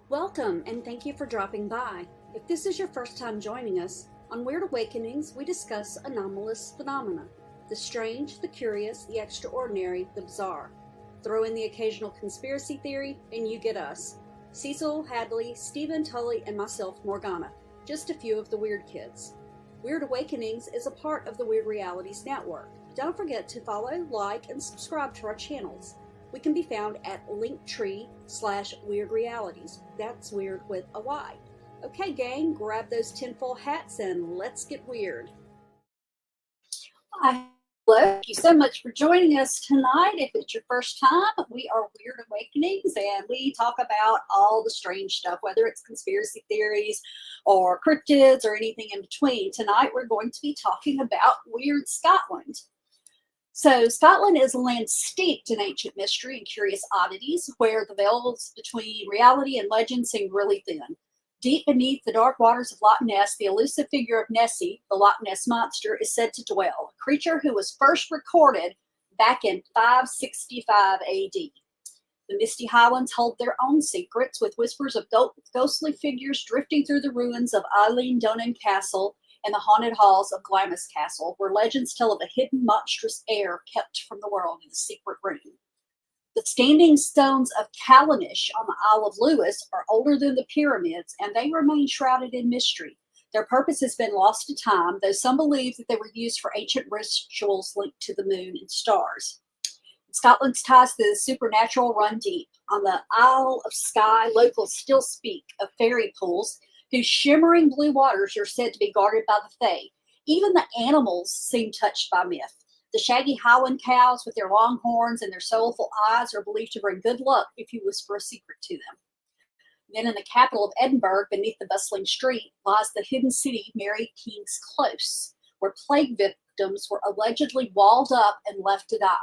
Welcome and thank you for dropping by. If this is your first time joining us, on Weird Awakenings we discuss anomalous phenomena, the strange, the curious, the extraordinary, the bizarre. Throw in the occasional conspiracy theory and you get us. Cecil, Hadley, Stephen, Tully, and myself, Morgana, just a few of the weird kids. Weird Awakenings is a part of the Weird Realities Network. Don't forget to follow, like, and subscribe to our channels. We can be found at linktree/Weird Realities. That's weird with a Y. Okay, gang, grab those tinfoil hats and let's get weird. Hello, thank you so much for joining us tonight. If it's your first time, we are Weird Awakenings and we talk about all the strange stuff, whether it's conspiracy theories or cryptids or anything in between. Tonight we're going to be talking about weird Scotland. So Scotland is a land steeped in ancient mystery and curious oddities, where the veils between reality and legend seem really thin. Deep beneath the dark waters of Loch Ness, the elusive figure of Nessie, the Loch Ness monster, is said to dwell, a creature who was first recorded back in 565 AD. The misty Highlands hold their own secrets, with whispers of ghostly figures drifting through the ruins of Eileen Donan Castle and the haunted halls of Glamis Castle, where legends tell of a hidden monstrous air kept from the world in a secret room. The standing stones of Callanish on the Isle of Lewis are older than the pyramids, and they remain shrouded in mystery. Their purpose has been lost to time, though some believe that they were used for ancient rituals linked to the moon and stars. Scotland's ties to the supernatural run deep. On the Isle of Skye, locals still speak of fairy pools whose shimmering blue waters are said to be guarded by the Fae. Even the animals seem touched by myth. The shaggy Highland cows with their long horns and their soulful eyes are believed to bring good luck if you whisper a secret to them. Then in the capital of Edinburgh, beneath the bustling street, lies the hidden city Mary King's Close, where plague victims were allegedly walled up and left to die.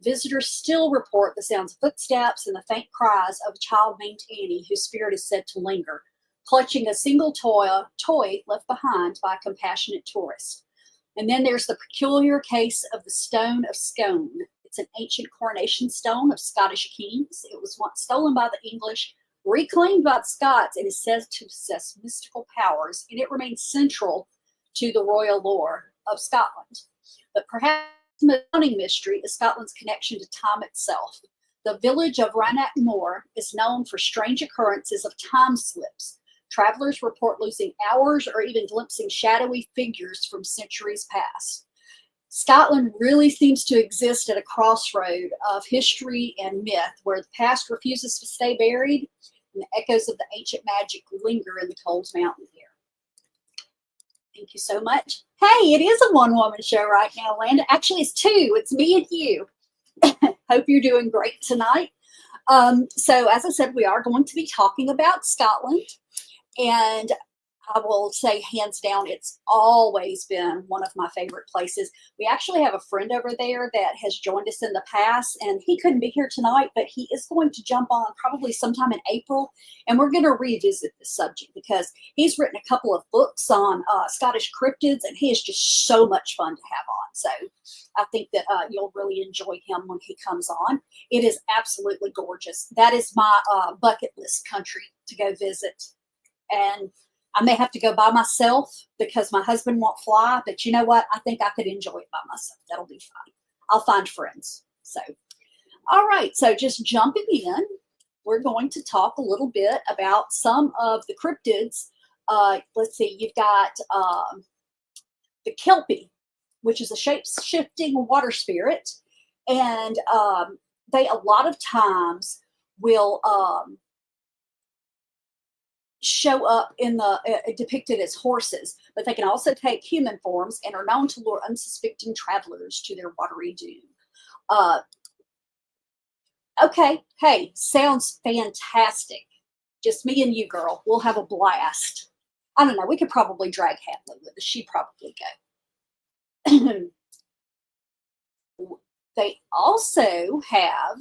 Visitors still report the sounds of footsteps and the faint cries of a child named Annie, whose spirit is said to linger, clutching a single toy left behind by a compassionate tourist. And then there's the peculiar case of the Stone of Scone. It's an ancient coronation stone of Scottish kings. It was once stolen by the English, reclaimed by the Scots, and is said to possess mystical powers, and it remains central to the royal lore of Scotland. But perhaps the most stunning mystery is Scotland's connection to time itself. The village of Rannoch Moor is known for strange occurrences of time slips. Travelers report losing hours or even glimpsing shadowy figures from centuries past. Scotland really seems to exist at a crossroad of history and myth, where the past refuses to stay buried and the echoes of the ancient magic linger in the cold mountain air. Thank you so much. Hey, it is a one-woman show right now, Landa. Actually, it's two. It's me and you. Hope you're doing great tonight. So as I said, we are going to be talking about Scotland. And I will say, hands down, it's always been one of my favorite places. We actually have a friend over there that has joined us in the past, and he couldn't be here tonight, but he is going to jump on probably sometime in April, and we're going to revisit this subject because he's written a couple of books on Scottish cryptids, and he is just so much fun to have on. So I think that you'll really enjoy him when he comes on. It is absolutely gorgeous. That is my bucket list country to go visit. And I may have to go by myself because my husband won't fly, but you know what? I think I could enjoy it by myself. That'll be fine. I'll find friends. So, all right. So just jumping in, we're going to talk a little bit about some of the cryptids. Let's see. You've got the Kelpie, which is a shape-shifting water spirit. And they, a lot of times, will show up in the depicted as horses, but they can also take human forms and are known to lure unsuspecting travelers to their watery doom. Okay, hey, sounds fantastic. Just me and you, girl. We'll have a blast. I don't know. We could probably drag Hadley with us. She'd probably go. They also have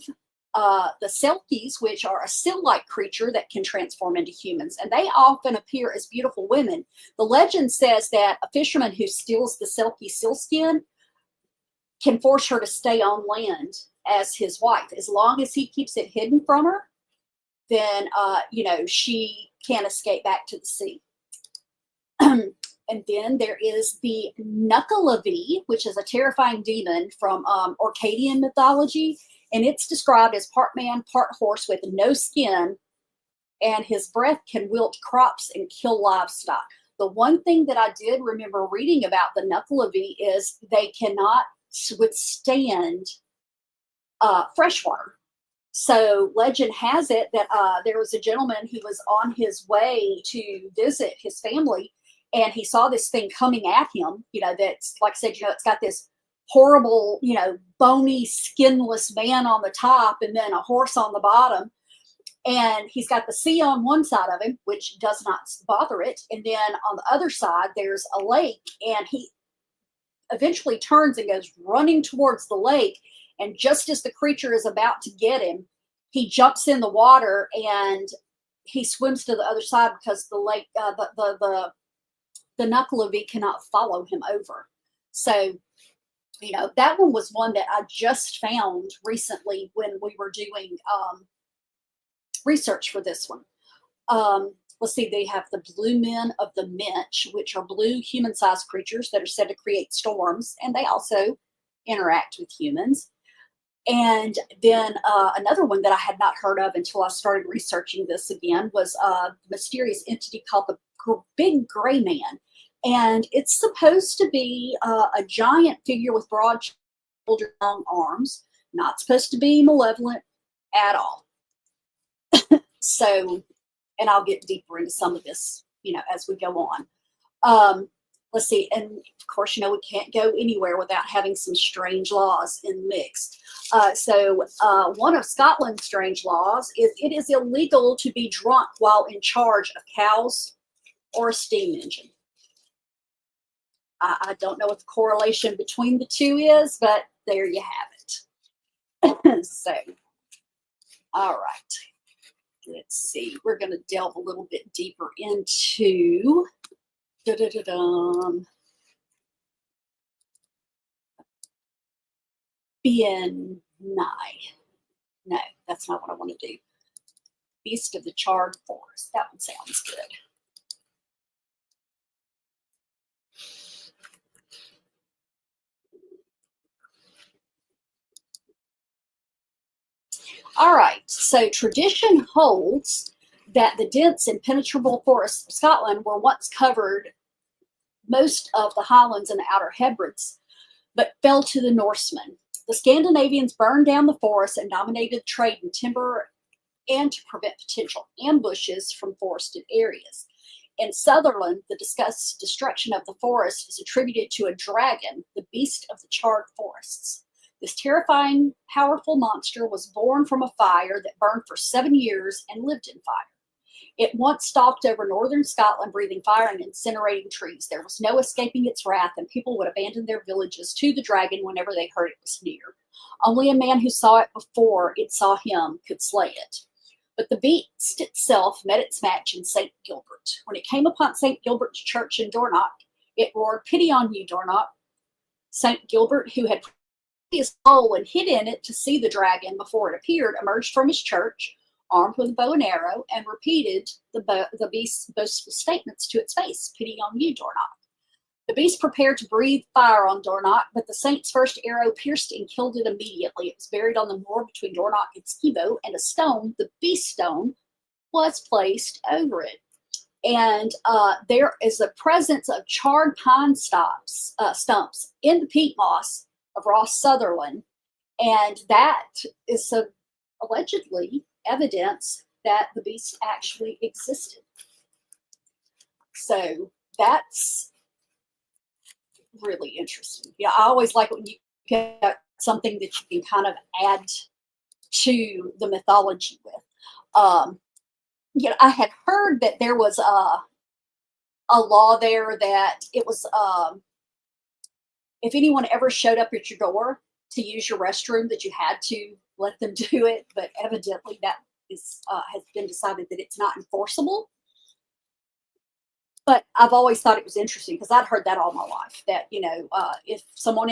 the Selkies, which are a seal-like creature that can transform into humans, and they often appear as beautiful women. The legend says that a fisherman who steals the Selkie sealskin can force her to stay on land as his wife. As long as he keeps it hidden from her, then, you know, she can't escape back to the sea. And then there is the Nuckelavee, which is a terrifying demon from Orcadian mythology. And it's described as part man, part horse with no skin, and his breath can wilt crops and kill livestock. The one thing that I did remember reading about the Nuckelavee is they cannot withstand fresh water. So legend has it that there was a gentleman who was on his way to visit his family, and he saw this thing coming at him, you know, that's, like I said, you know, it's got this horrible, you know, bony, skinless man on the top and then a horse on the bottom. And he's got the sea on one side of him, which does not bother it. And then on the other side, there's a lake, and he eventually turns and goes running towards the lake. And just as the creature is about to get him, he jumps in the water and he swims to the other side because the lake, the Nuckelavee cannot follow him over. So, you know, that one was one that I just found recently when we were doing research for this one. Let's see, they have the blue men of the Minch, which are blue human-sized creatures that are said to create storms, and they also interact with humans. And then another one that I had not heard of until I started researching this again was the mysterious entity called the Big Gray Man. And it's supposed to be a giant figure with broad shoulders, long arms, not supposed to be malevolent at all. So, and I'll get deeper into some of this, you know, as we go on. Let's see, and of course, you know, we can't go anywhere without having some strange laws in the mix. So one of Scotland's strange laws is it is illegal to be drunk while in charge of cows or a steam engine. I don't know what the correlation between the two is, but there you have it. So, all right. Let's see. We're going to delve a little bit deeper into being nigh. No, that's not what I want to do. Beast of the Charred Forest. That one sounds good. All right, so tradition holds that the dense impenetrable forests of Scotland were once covered most of the Highlands and the Outer Hebrides, but fell to the Norsemen. The Scandinavians burned down the forests and dominated trade in timber and to prevent potential ambushes from forested areas. In Sutherland, the discussed destruction of the forest is attributed to a dragon, the beast of the charred forests. This terrifying, powerful monster was born from a fire that burned for 7 years and lived in fire. It once stalked over northern Scotland, breathing fire and incinerating trees. There was no escaping its wrath, and people would abandon their villages to the dragon whenever they heard it was near. Only a man who saw it before it saw him could slay it. But the beast itself met its match in St. Gilbert. When it came upon St. Gilbert's church in Dornoch, it roared, "Pity on you, Dornoch." St. Gilbert, who had his hole and hid in it to see the dragon before it appeared, emerged from his church, armed with a bow and arrow, and repeated the beast's boastful statements to its face. "Pity on you, Dornoch." The beast prepared to breathe fire on Dornoch, but the saint's first arrow pierced and killed it immediately. It was buried on the moor between Dornoch and Skibo, and a stone, the beast stone, was placed over it. And there is a presence of charred pine stumps in the peat moss of Ross Sutherland, and that is allegedly evidence that the beast actually existed. So that's really interesting. Yeah, I always like when you get something that you can kind of add to the mythology with. You know, I had heard that there was a law there that it was if anyone ever showed up at your door to use your restroom, that you had to let them do it. But evidently that is has been decided that it's not enforceable. But I've always thought it was interesting because I'd heard that all my life, that, you know, if someone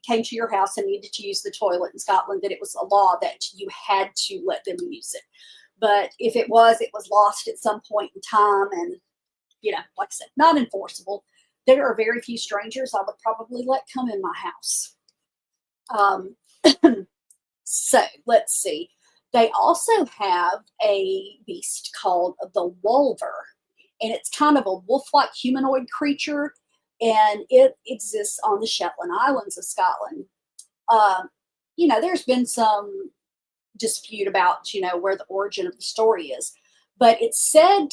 came to your house and needed to use the toilet in Scotland, that it was a law that you had to let them use it. but if it was lost at some point in time, and like I said, not enforceable. There are very few strangers I would probably let come in my house. So let's see. They also have a beast called the Wolver, and it's kind of a wolf-like humanoid creature, and it exists on the Shetland Islands of Scotland. There's been some dispute about, where the origin of the story is, but it's said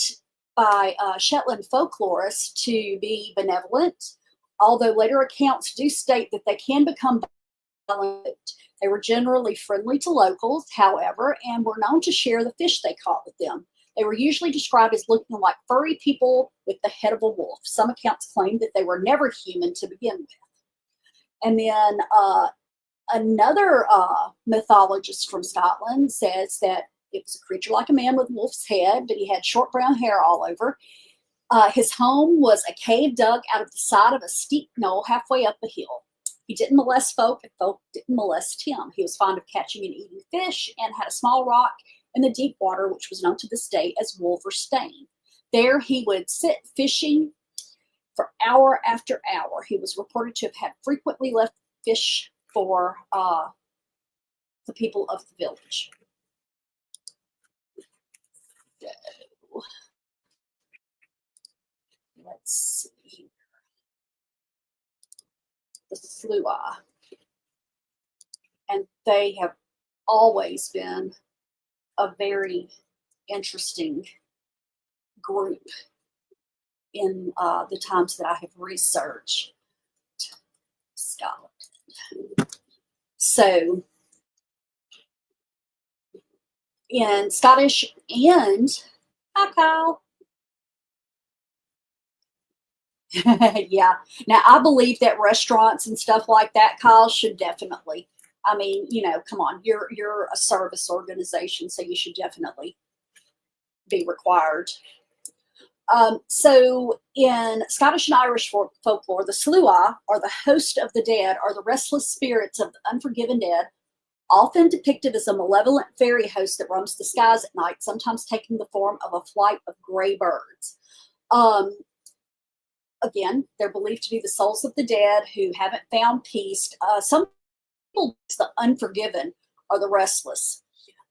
by Shetland folklorists to be benevolent, although later accounts do state that they can become violent. They were generally friendly to locals, however, and were known to share the fish they caught with them. They were usually described as looking like furry people with the head of a wolf. Some accounts claim that they were never human to begin with. And then another mythologist from Scotland says that it was a creature like a man with a wolf's head, but he had short brown hair all over. His home was a cave dug out of the side of a steep knoll halfway up a hill. He didn't molest folk, and folk didn't molest him. He was fond of catching and eating fish and had a small rock in the deep water, which was known to this day as Wolver Stane. There he would sit fishing for hour after hour. He was reported to have had frequently left fish for the people of the village. So, let's see here. The Flua. And they have always been a very interesting group in the times that I have researched Scotland. So, in Scottish and, hi Kyle. Yeah. Now, I believe that restaurants and stuff like that, Kyle, should definitely, come on, you're a service organization, so you should definitely be required. So in Scottish and Irish folklore, the Slua, or the host of the dead, are the restless spirits of the unforgiven dead, often depicted as a malevolent fairy host that roams the skies at night, sometimes taking the form of a flight of gray birds. Again, they're believed to be the souls of the dead who haven't found peace. Some people, the unforgiven, are the restless.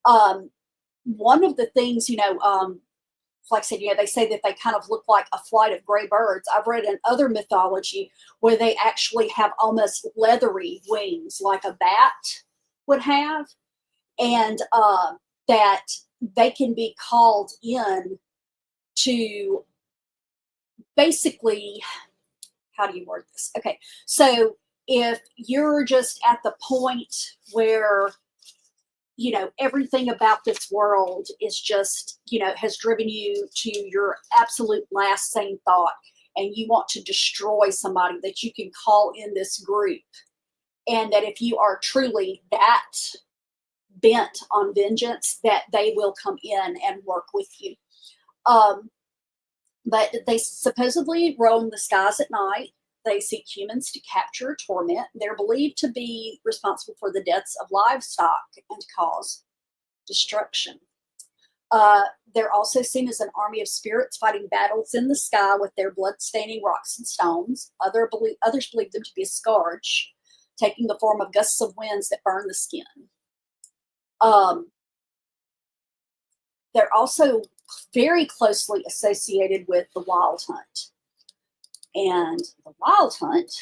One of the things, like I said, they say that they kind of look like a flight of gray birds. I've read in other mythology where they actually have almost leathery wings, like a bat would have, and that they can be called in to basically, how do you word this? Okay, so if you're just at the point where everything about this world is just, has driven you to your absolute last sane thought, and you want to destroy somebody, that you can call in this group. And that if you are truly that bent on vengeance, that they will come in and work with you. But they supposedly roam the skies at night. They seek humans to capture or torment. They're believed to be responsible for the deaths of livestock and cause destruction. They're also seen as an army of spirits fighting battles in the sky with their blood-staining rocks and stones. Others believe them to be a scourge, taking the form of gusts of winds that burn the skin. They're also very closely associated with the Wild Hunt. And the Wild Hunt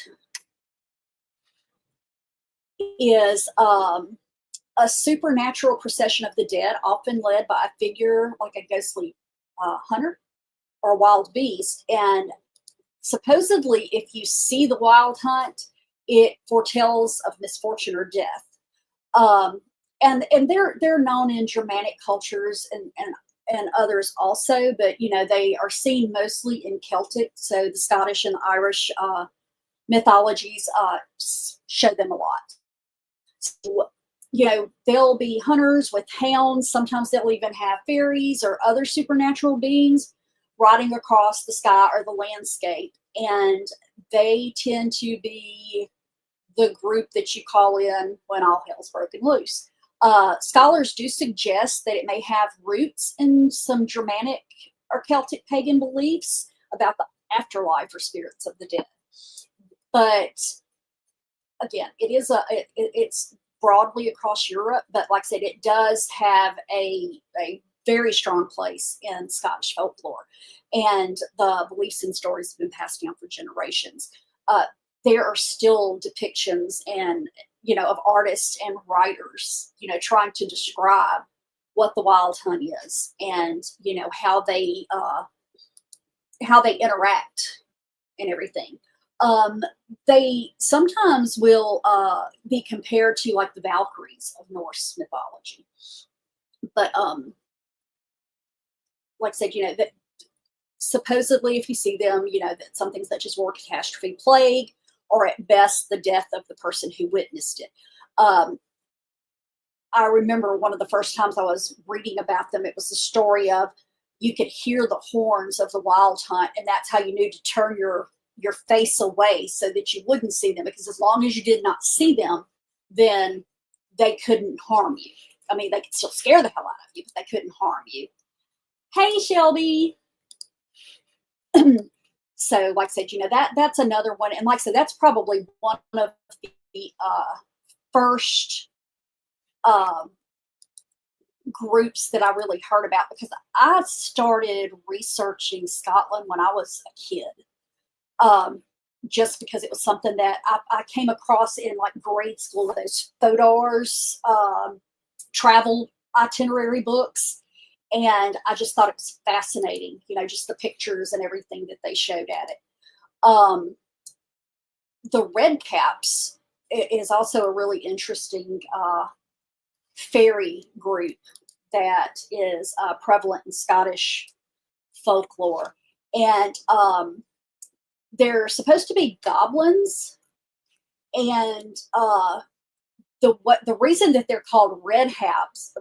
is a supernatural procession of the dead, often led by a figure like a ghostly hunter or a wild beast. And supposedly, if you see the Wild Hunt, it foretells of misfortune or death. And they're known in Germanic cultures and others also, but they are seen mostly in Celtic, so the Scottish and Irish mythologies show them a lot. So, they'll be hunters with hounds. Sometimes they'll even have fairies or other supernatural beings riding across the sky or the landscape, and they tend to be the group that you call in when all hell's broken loose. Scholars do suggest that it may have roots in some Germanic or Celtic pagan beliefs about the afterlife or spirits of the dead. But again, it's broadly across Europe, but like I said, it does have a very strong place in Scottish folklore, and the beliefs and stories have been passed down for generations. There are still depictions and of artists and writers trying to describe what the wild hunt is, and how they interact and everything. They sometimes will be compared to like the Valkyries of Norse mythology, but like I said, that supposedly if you see them, that something such as war, catastrophe, plague, or at best the death of the person who witnessed it. I remember one of the first times I was reading about them, it was the story of you could hear the horns of the wild hunt, and that's how you knew to turn your face away so that you wouldn't see them, because as long as you did not see them, then they couldn't harm you. I mean, they could still scare the hell out of you, but they couldn't harm you. Hey, Shelby. So, like I said, that's another one. And like I said, that's probably one of the first groups that I really heard about, because I started researching Scotland when I was a kid. Just because it was something that I came across in like grade school with those Fodor's travel itinerary books. And I just thought it was fascinating, just the pictures and everything that they showed at it. The Red Caps is also a really interesting fairy group that is prevalent in Scottish folklore. And they're supposed to be goblins. And the reason that they're called red caps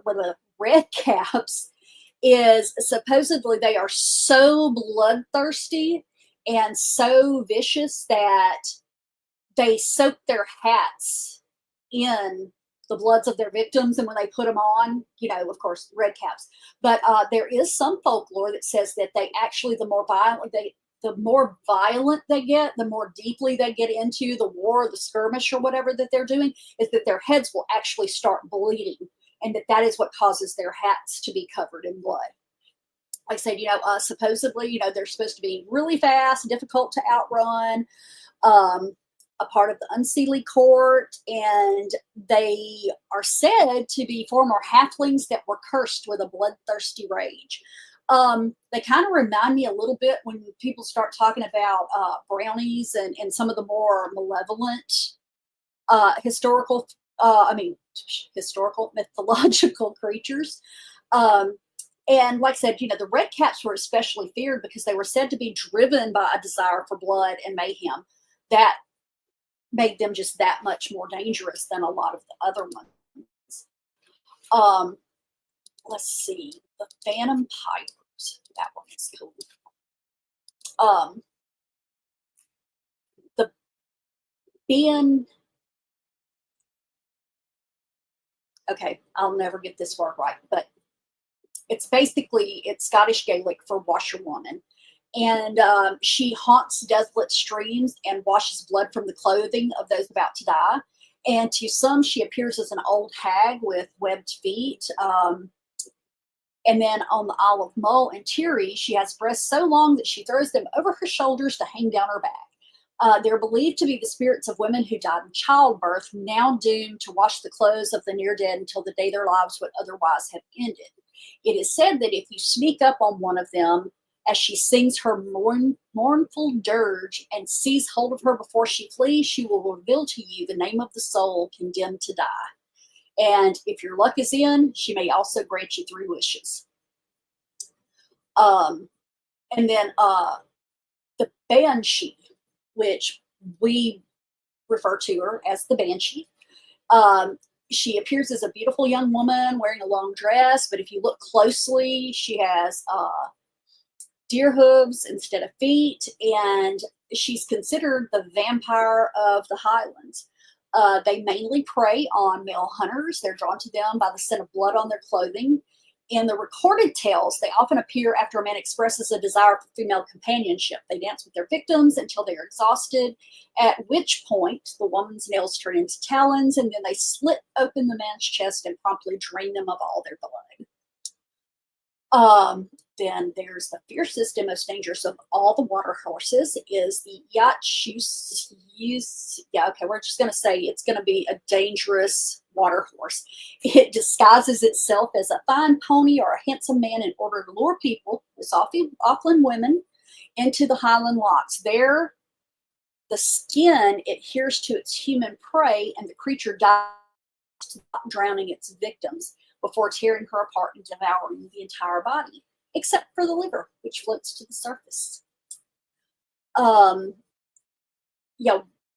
is supposedly they are so bloodthirsty and so vicious that they soak their hats in the bloods of their victims, and when they put them on, of course, red caps. But there is some folklore that says that they actually, the more violent they get, the more deeply they get into the war, the skirmish, or whatever that they're doing, is that their heads will actually start bleeding, and that is what causes their hats to be covered in blood. Like I said, supposedly, they're supposed to be really fast, difficult to outrun, a part of the unseelie court, and they are said to be former halflings that were cursed with a bloodthirsty rage. They kind of remind me a little bit when people start talking about brownies and some of the more malevolent historical mythological creatures. And like I said, the red caps were especially feared because they were said to be driven by a desire for blood and mayhem that made them just that much more dangerous than a lot of the other ones. Let's see, the Phantom Pipers. That one is cool. The Ben. Okay, I'll never get this word right, but it's Scottish Gaelic for washerwoman. And she haunts desolate streams and washes blood from the clothing of those about to die. And to some, she appears as an old hag with webbed feet. And then on the Isle of Mull and Tiree, she has breasts so long that she throws them over her shoulders to hang down her back. They're believed to be the spirits of women who died in childbirth, now doomed to wash the clothes of the near dead until the day their lives would otherwise have ended. It is said that if you sneak up on one of them as she sings her mournful dirge and seize hold of her before she flees, she will reveal to you the name of the soul condemned to die. And if your luck is in, she may also grant you 3 wishes. And then the Banshee, which we refer to her as the Banshee. She appears as a beautiful young woman wearing a long dress, but if you look closely, she has deer hooves instead of feet, and she's considered the vampire of the Highlands. They mainly prey on male hunters. They're drawn to them by the scent of blood on their clothing. In the recorded tales, they often appear after a man expresses a desire for female companionship. They dance with their victims until they are exhausted, at which point the woman's nails turn into talons, and then they slit open the man's chest and promptly drain them of all their blood. Then there's the fiercest and most dangerous of all the water horses is the Yachus. Yeah, okay, we're just going to say it's going to be a dangerous water horse. It disguises itself as a fine pony or a handsome man in order to lure people, often women, into the Highland lochs. There, the skin adheres to its human prey, and the creature dies, drowning its victims before tearing her apart and devouring the entire body, except for the liver, which floats to the surface.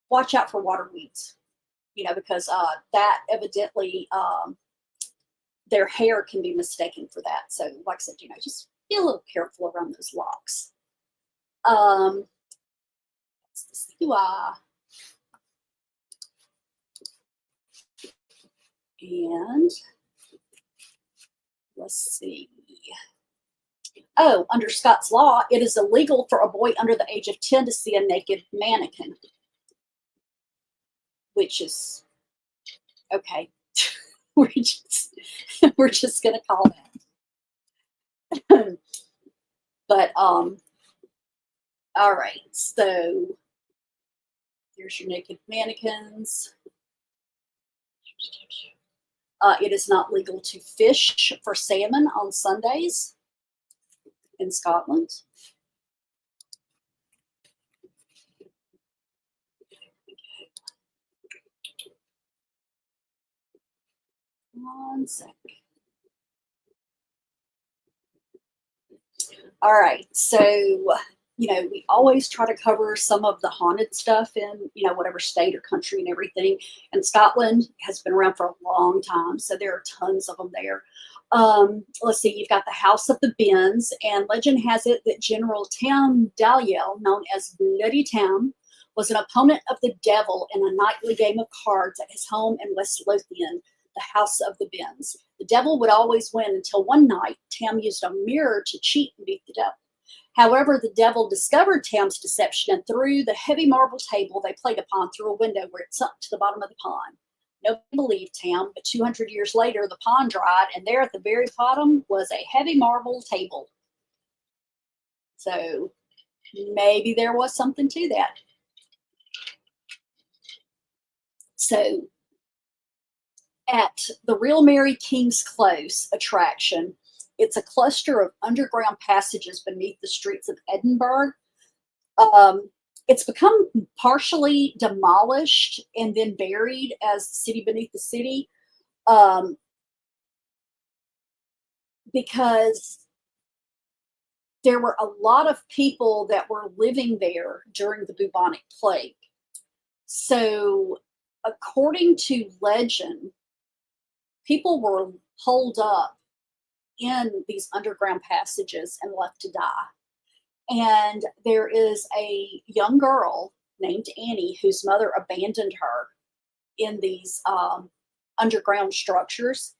Watch out for water weeds, because that evidently their hair can be mistaken for that. So, like I said, just be a little careful around those lochs. And let's see. Oh, under Scots law, it is illegal for a boy under the age of 10 to see a naked mannequin, which is okay. we're just gonna call that. But all right. So there's your naked mannequins. It is not legal to fish for salmon on Sundays in Scotland. One sec. All right, so we always try to cover some of the haunted stuff in whatever state or country and everything. And Scotland has been around for a long time, so there are tons of them there. Let's see, you've got the House of the Bens, and legend has it that General Tam Dalyell, known as Bloody Tam, was an opponent of the devil in a nightly game of cards at his home in West Lothian, the House of the Bens. The devil would always win until one night Tam used a mirror to cheat and beat the devil. However, the devil discovered Tam's deception and threw the heavy marble table they played upon through a window where it sunk to the bottom of the pond. Nobody believed Tam, but 200 years later, the pond dried, and there at the very bottom was a heavy marble table. So maybe there was something to that. So at the Real Mary King's Close attraction, it's a cluster of underground passages beneath the streets of Edinburgh. It's become partially demolished and then buried as the city beneath the city, because there were a lot of people that were living there during the bubonic plague. So according to legend, people were holed up in these underground passages and left to die. And there is a young girl named Annie whose mother abandoned her in these underground structures.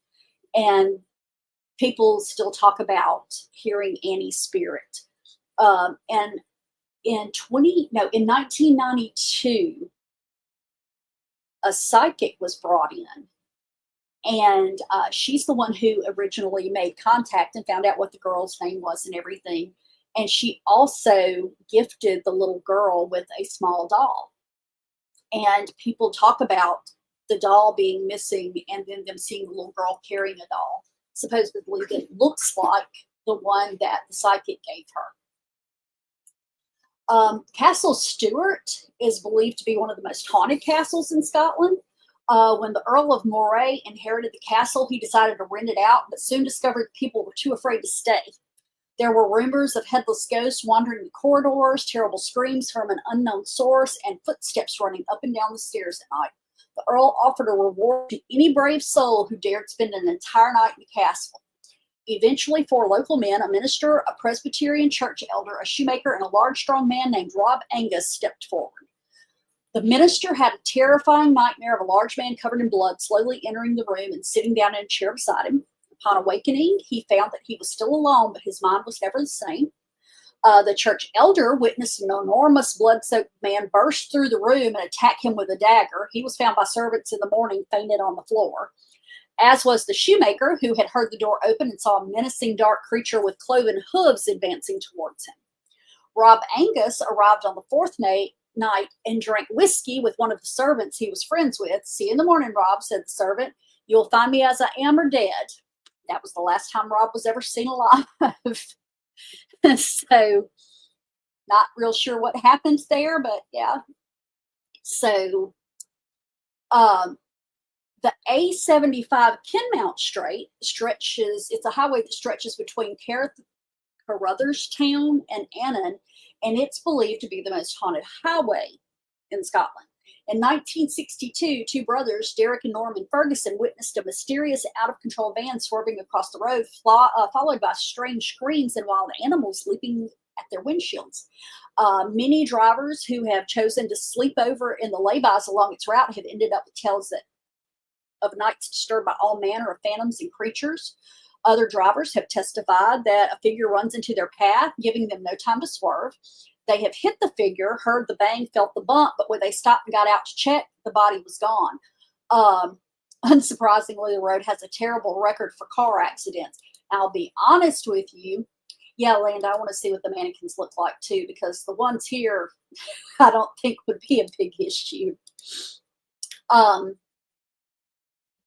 And people still talk about hearing Annie's spirit. And in 1992, a psychic was brought in. And she's the one who originally made contact and found out what the girl's name was and everything. And she also gifted the little girl with a small doll. And people talk about the doll being missing and then them seeing the little girl carrying a doll, supposedly that looks like the one that the psychic gave her. Castle Stewart is believed to be one of the most haunted castles in Scotland. When the Earl of Moray inherited the castle, he decided to rent it out, but soon discovered people were too afraid to stay. There were rumors of headless ghosts wandering the corridors, terrible screams from an unknown source, and footsteps running up and down the stairs at night. The Earl offered a reward to any brave soul who dared spend an entire night in the castle. Eventually, 4 local men, a minister, a Presbyterian church elder, a shoemaker, and a large, strong man named Rob Angus stepped forward. The minister had a terrifying nightmare of a large man covered in blood slowly entering the room and sitting down in a chair beside him. Upon awakening, he found that he was still alone, but his mind was never the same. The church elder witnessed an enormous blood-soaked man burst through the room and attack him with a dagger. He was found by servants in the morning fainted on the floor, as was the shoemaker, who had heard the door open and saw a menacing dark creature with cloven hooves advancing towards him. Rob Angus arrived on the fourth night and drank whiskey with one of the servants he was friends with. "See you in the morning, Rob," said the servant. "You'll find me as I am or dead." That was the last time Rob was ever seen alive. So, not real sure what happened there, but yeah. So, the A75 Kenmount Strait it's a highway that stretches between Carruthers-town and Annan, and it's believed to be the most haunted highway in Scotland. In 1962, two brothers, Derek and Norman Ferguson, witnessed a mysterious out-of-control van swerving across the road, followed by strange screams and wild animals leaping at their windshields. Many drivers who have chosen to sleep over in the laybys along its route have ended up with tales of nights disturbed by all manner of phantoms and creatures. Other drivers have testified that a figure runs into their path, giving them no time to swerve. They have hit the figure, heard the bang, felt the bump, but when they stopped and got out to check, the body was gone. Unsurprisingly, the road has a terrible record for car accidents. I'll be honest with you. Yeah, Land, I want to see what the mannequins look like too, because the ones here, I don't think would be a big issue.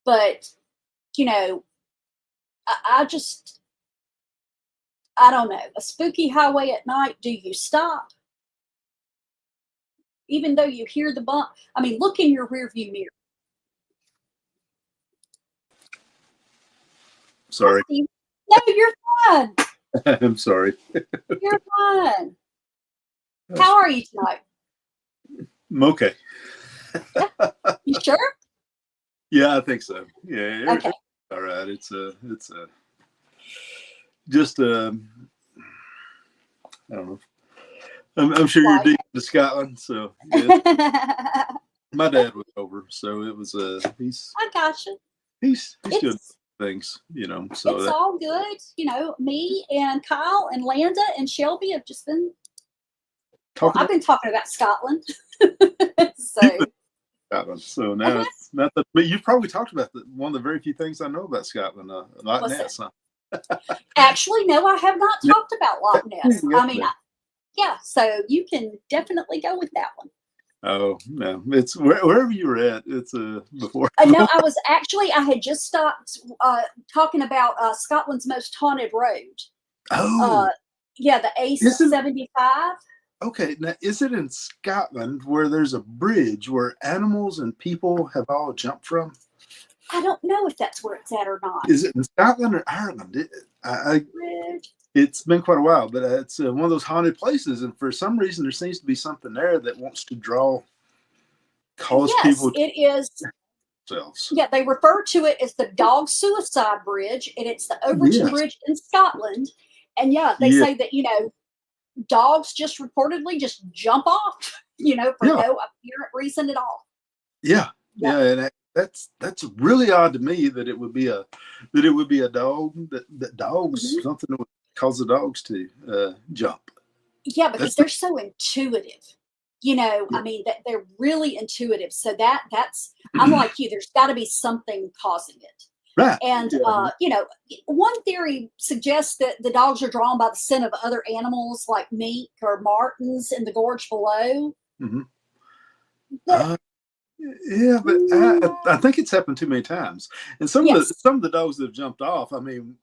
But, you know, I don't know. A spooky highway at night, do you stop? Even though you hear the bump? I mean, look in your rearview mirror. Sorry. No, you're fine. I'm sorry. You're fine. How are you tonight? I'm okay. You sure? Yeah, I think so. Yeah. Okay. All right. It's just I don't know. I'm sure you're deep into Scotland, so yeah. My dad was over, so it was he's. I gotcha. He's doing things, you know. So it's all good, you know. Me and Kyle and Landa and Shelby have just been. I've been talking about Scotland. So now it's not that, but you've probably talked about one of the very few things I know about Scotland, Loch Ness. Huh? Actually, no, I have not talked about Loch Ness. I mean, yeah, so you can definitely go with that one. Oh no, it's wherever you were at. It's before. No, I had just stopped talking about Scotland's most haunted road. Oh, yeah, the A75. Okay, now is it in Scotland where there's a bridge where animals and people have all jumped from? I don't know if that's where it's at or not. Is it in Scotland or Ireland? It's been quite a while, but it's one of those haunted places, and for some reason there seems to be something there that wants to cause people. It is. Yeah, they refer to it as the Dog Suicide Bridge, and it's the Overton Bridge in Scotland. And they say that, you know, dogs just reportedly just jump off, you know, for no apparent reason at all. Yeah, and that's really odd to me that it would be a dog that dogs something that would cause the dogs to jump. Yeah, because they're so intuitive. You know, I mean, that they're really intuitive. So that's I'm like you. There's got to be something causing it. Right. And, you know, one theory suggests that the dogs are drawn by the scent of other animals like mink or martens in the gorge below. Mm-hmm. But I think it's happened too many times. And some of the dogs that have jumped off, I mean,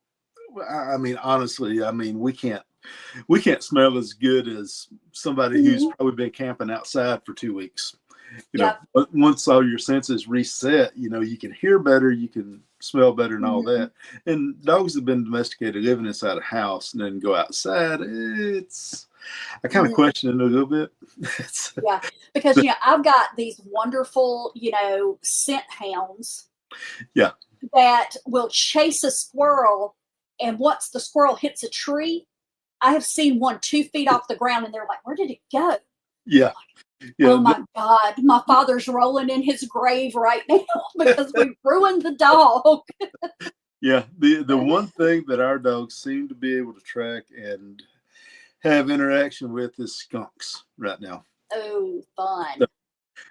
honestly, we can't smell as good as somebody who's probably been camping outside for 2 weeks. You know, but once all your senses reset, you know, you can hear better, you can smell better and all that. And dogs have been domesticated living inside a house and then go outside. I kind of question it a little bit. Because, you know, I've got these wonderful, you know, scent hounds. Yeah. That will chase a squirrel, and once the squirrel hits a tree, I have seen one 2 feet off the ground, and they're like, "Where did it go?" Yeah. Yeah, Oh my God, my father's rolling in his grave right now because we ruined the dog. yeah. The one thing that our dogs seem to be able to track and have interaction with is skunks right now. Oh, fun.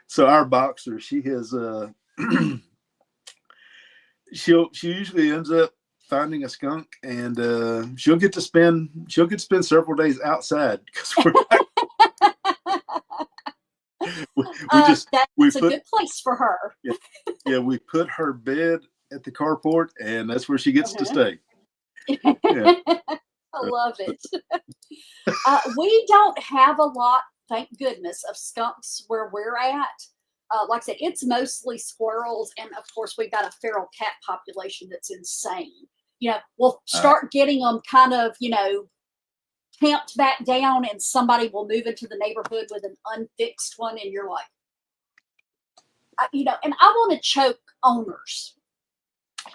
So our boxer, she has she usually ends up finding a skunk, and she'll get to spend several days outside because we just we That's a put good place for her. yeah, yeah, we put her bed at the carport, and that's where she gets to Uh-huh. stay. Yeah. I love it. We don't have a lot, thank goodness, of skunks where we're at. Like I said, it's mostly squirrels, and of course, we've got a feral cat population that's insane. We'll start getting them kind of, tamped back down, and somebody will move into the neighborhood with an unfixed one, and you're like, and I want to choke owners.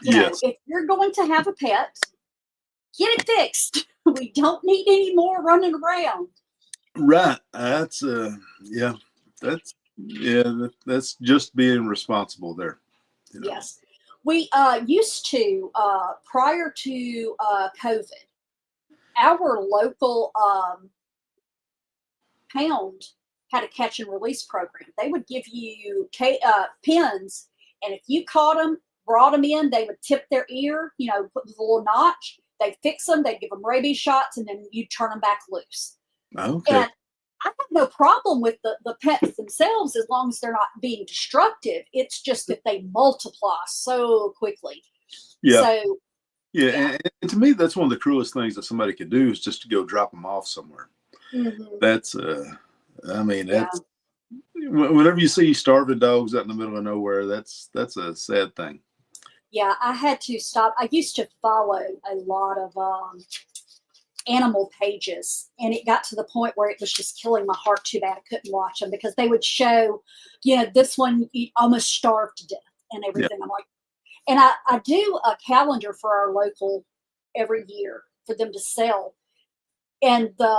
Yes. If you're going to have a pet, get it fixed. We don't need any more running around. Right. That's yeah. That's just being responsible there. Yes. We used to, prior to COVID, our local pound had a catch and release program. They would give you pins, and if you caught them, brought them in, they would tip their ear, put the little notch. They'd fix them, they'd give them rabies shots, and then you turn them back loose. Okay. And I have no problem with the pets themselves as long as they're not being destructive. It's just that they multiply so quickly. Yeah. So, yeah. And to me, that's one of the cruelest things that somebody could do is just to go drop them off somewhere. mm-hmm. That's, that's, whenever you see starving dogs out in the middle of nowhere, that's a sad thing. Yeah, I had to stop. I used to follow a lot of animal pages, and it got to the point where it was just killing my heart too bad I couldn't watch them because they would show, this one almost starved to death and everything. Yeah. I'm like, and I do a calendar for our local every year for them to sell. And the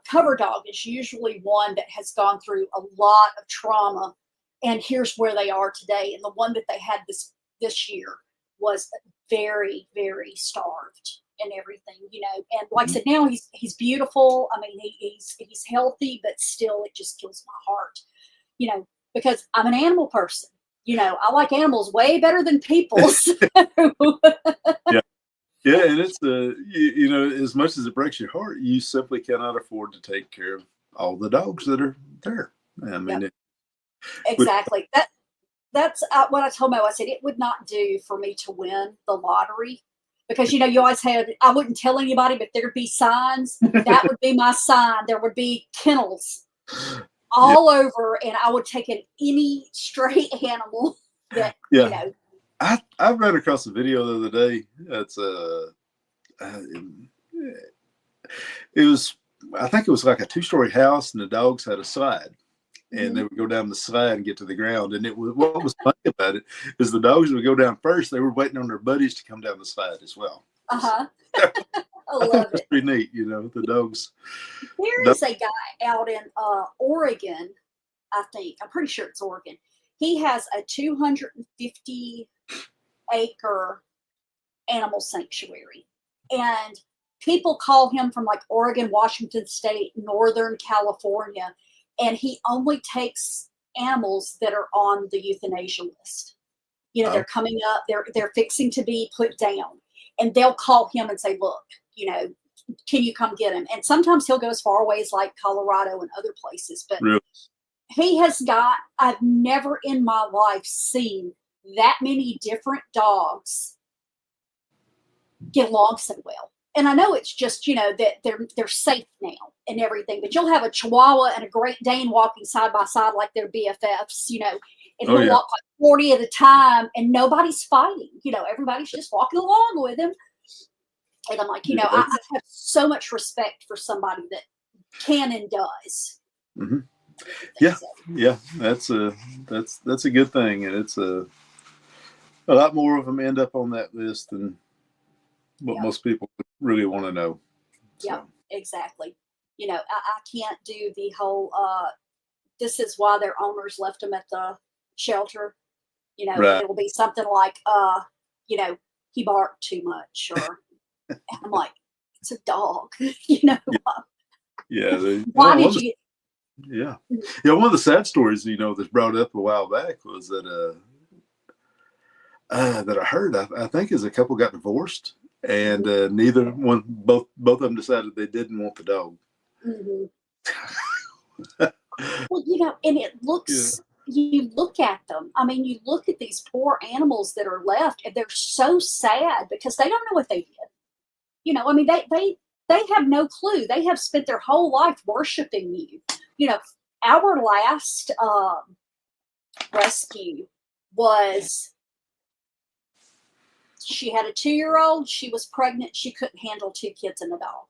cover dog is usually one that has gone through a lot of trauma, and here's where they are today. And the one that they had this year was very, very starved and everything, and like I said, now he's beautiful. I mean, he's healthy, but still it just kills my heart, because I'm an animal person. I like animals way better than people. So. Yeah. Yeah, and it's as much as it breaks your heart, you simply cannot afford to take care of all the dogs that are there. I mean, yep. Exactly. That's what I told Mo. I said it would not do for me to win the lottery because you always had. I wouldn't tell anybody, but there'd be signs. That would be my sign. There would be kennels all over, and I would take in any stray animal that I ran across a video the other day. That's it was, I think it was like a 2-story house, and the dogs had a slide, and they would go down the slide and get to the ground. And what was funny about it is the dogs would go down first. They were waiting on their buddies to come down the slide as well. I love it. It's pretty neat, the dogs. There is a guy out in Oregon, I think. I'm pretty sure it's Oregon. He has a 250-acre animal sanctuary. And people call him from like Oregon, Washington State, Northern California. And he only takes animals that are on the euthanasia list. They're coming up, they're fixing to be put down. And they'll call him and say, look, can you come get him? And sometimes he'll go as far away as like Colorado and other places. But really? I've never in my life seen that many different dogs get along so well. And I know it's just, that they're safe now and everything, but you'll have a Chihuahua and a Great Dane walking side by side like they're BFFs, and he'll walk like 40 at a time and nobody's fighting. Everybody's just walking along with him. And I'm like, I have so much respect for somebody that can and does. Mm-hmm. Yeah, that's a good thing, and it's a lot more of them end up on that list than what most people really want to know. So. Yeah, exactly. I can't do the whole this is why their owners left them at the shelter. You know, Right. and it'll be something like, you know, he barked too much, or and I'm like, it's a dog, you know. Yeah. Why did you? Yeah. Yeah. One of the sad stories, that's brought up a while back was that that I heard. I think is a couple got divorced, and both of them decided they didn't want the dog. Mm-hmm. Well, you know, and it looks. You look at them. I mean, you look at these poor animals that are left, and they're so sad because they don't know what they did. You know, I mean, they have no clue. They have spent their whole life worshiping you. You know, our last rescue was, she had a 2-year-old. She was pregnant. She couldn't handle 2 kids and a dog.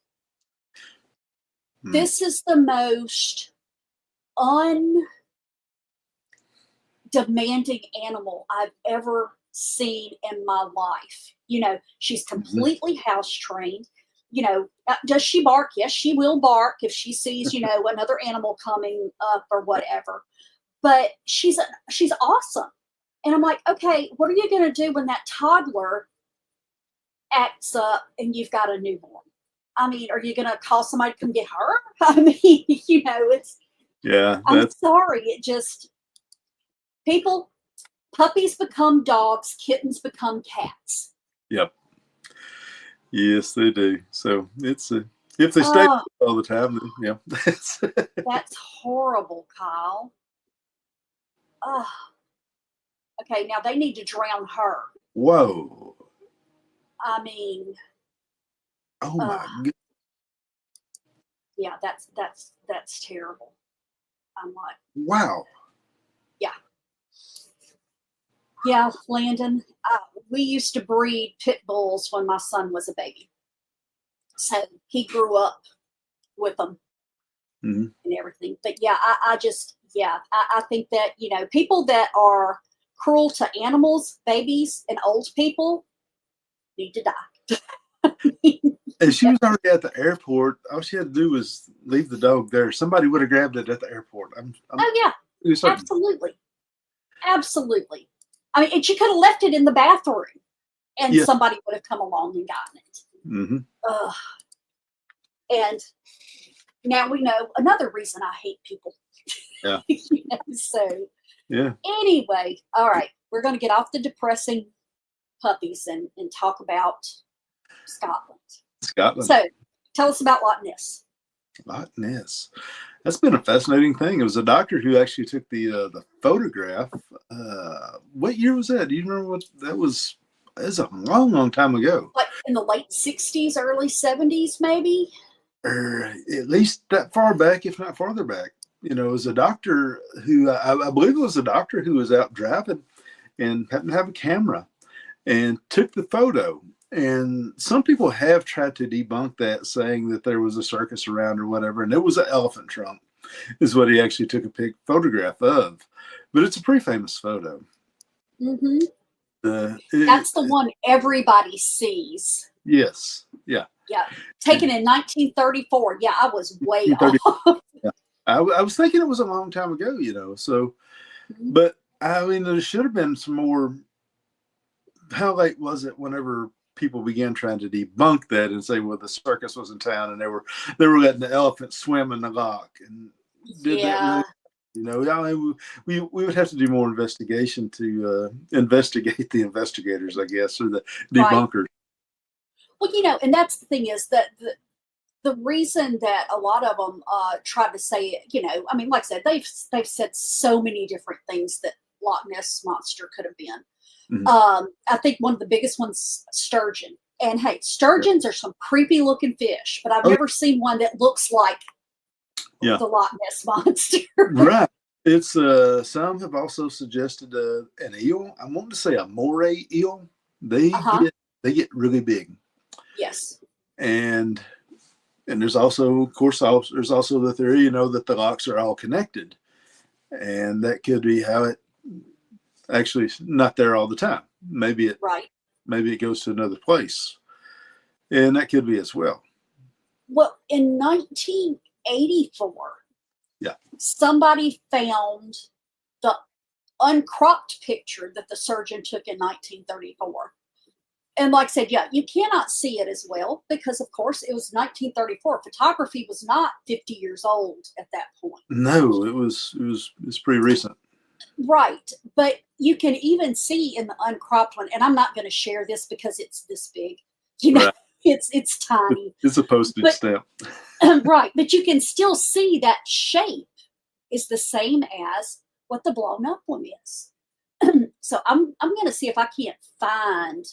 This is the most undemanding animal I've ever seen in my life. You know, she's completely house trained. You know, does she bark? Yes, she will bark if she sees, you know, another animal coming up or whatever. But she's awesome. And I'm like, okay, what are you going to do when that toddler acts up and you've got a newborn? I mean, are you going to call somebody to come get her? I mean, you know, I'm sorry. It just, puppies become dogs, kittens become cats. Yep. Yes, they do. So it's if they stay all the time, then yeah. That's horrible, Kyle. Okay, now they need to drown her. Whoa. I mean, oh my God. Yeah, that's terrible. I'm like, wow. Yeah, Landon. We used to breed pit bulls when my son was a baby, so he grew up with them and everything. But yeah, I think that, you know, people that are cruel to animals, babies, and old people need to die. And she was already at the airport. All she had to do was leave the dog there. Somebody would have grabbed it at the airport. Oh yeah, absolutely. I mean, and she could have left it in the bathroom, and somebody would have come along and gotten it. And now we know another reason I hate people. Yeah. You know, so yeah. Anyway, all right, we're going to get off the depressing puppies and talk about Scotland. So, tell us about Loch Ness. Loch Ness. That's been a fascinating thing. It was a doctor who actually took the photograph. What year was that? Do you remember what that was? It was a long time ago. Like in the late 60s, early 70s, maybe? Or at least that far back, if not farther back. You know, it was a doctor who, I believe it was a doctor who was out driving and happened to have a camera and took the photo. And some people have tried to debunk that, saying that there was a circus around or whatever, and it was an elephant trunk is what he actually took a photograph of. But it's a pretty famous photo. That's the one everybody sees. Yes. Yeah. Yeah. Taken in 1934. Yeah, I was way off. Yeah. I was thinking it was a long time ago, you know. So, but I mean, there should have been some more. How late was it whenever people began trying to debunk that and say, well, the circus was in town and they were letting the elephant swim in the loch, and did that really, you know? I mean, we would have to do more investigation to investigate the investigators, I guess, or the debunkers. Right. Well, you know, and that's the thing is that the reason that a lot of them try to say, you know, I mean, like I said, they've said so many different things that Loch Ness monster could have been. I think one of the biggest ones, sturgeon. And hey, sturgeons are some creepy looking fish, but I've never seen one that looks like the Loch Ness monster. Right. It's some have also suggested an eel. I want to say a moray eel. They get really big. Yes. And there's also, of course, there's also the theory, you know, that the lochs are all connected, and that could be how it. Actually, not there all the time. Maybe it goes to another place, and that could be as well. Well, in 1984, Yeah. Somebody found the uncropped picture that the surgeon took in 1934. And like I said, yeah, you cannot see it as well because, of course, it was 1934. Photography was not 50 years old at that point. No, it's pretty recent. Right. But you can even see in the uncropped one, and I'm not going to share this because it's this big. You know, Right. it's tiny. It's a postage stamp. Right. But you can still see that shape is the same as what the blown up one is. So I'm going to see if I can't find,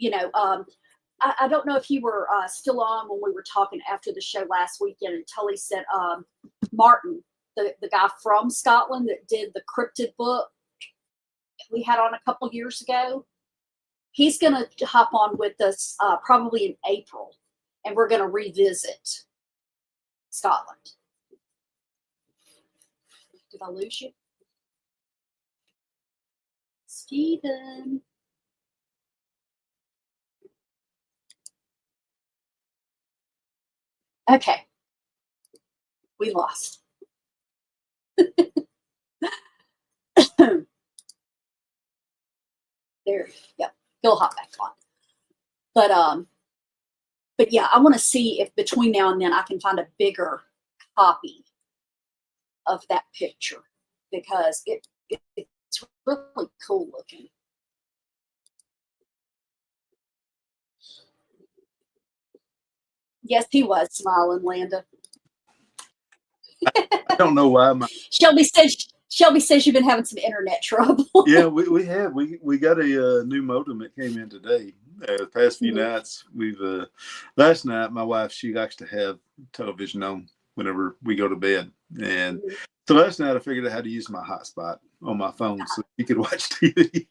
I don't know if you were still on when we were talking after the show last weekend, and Tully said Martin, the guy from Scotland that did the cryptid book we had on a couple years ago, he's going to hop on with us probably in April, and we're going to revisit Scotland. Did I lose you? Stephen. Okay. We lost. There, yep. He'll hop back on. But yeah, I want to see if between now and then I can find a bigger copy of that picture because it's really cool looking. Yes, he was smiling, Landa. I don't know why Shelby says you've been having some internet trouble. Yeah, we have. We got a new modem that came in today. The past few nights, last night my wife, she likes to have television on whenever we go to bed, and so last night I figured out how to use my hotspot on my phone so you could watch TV.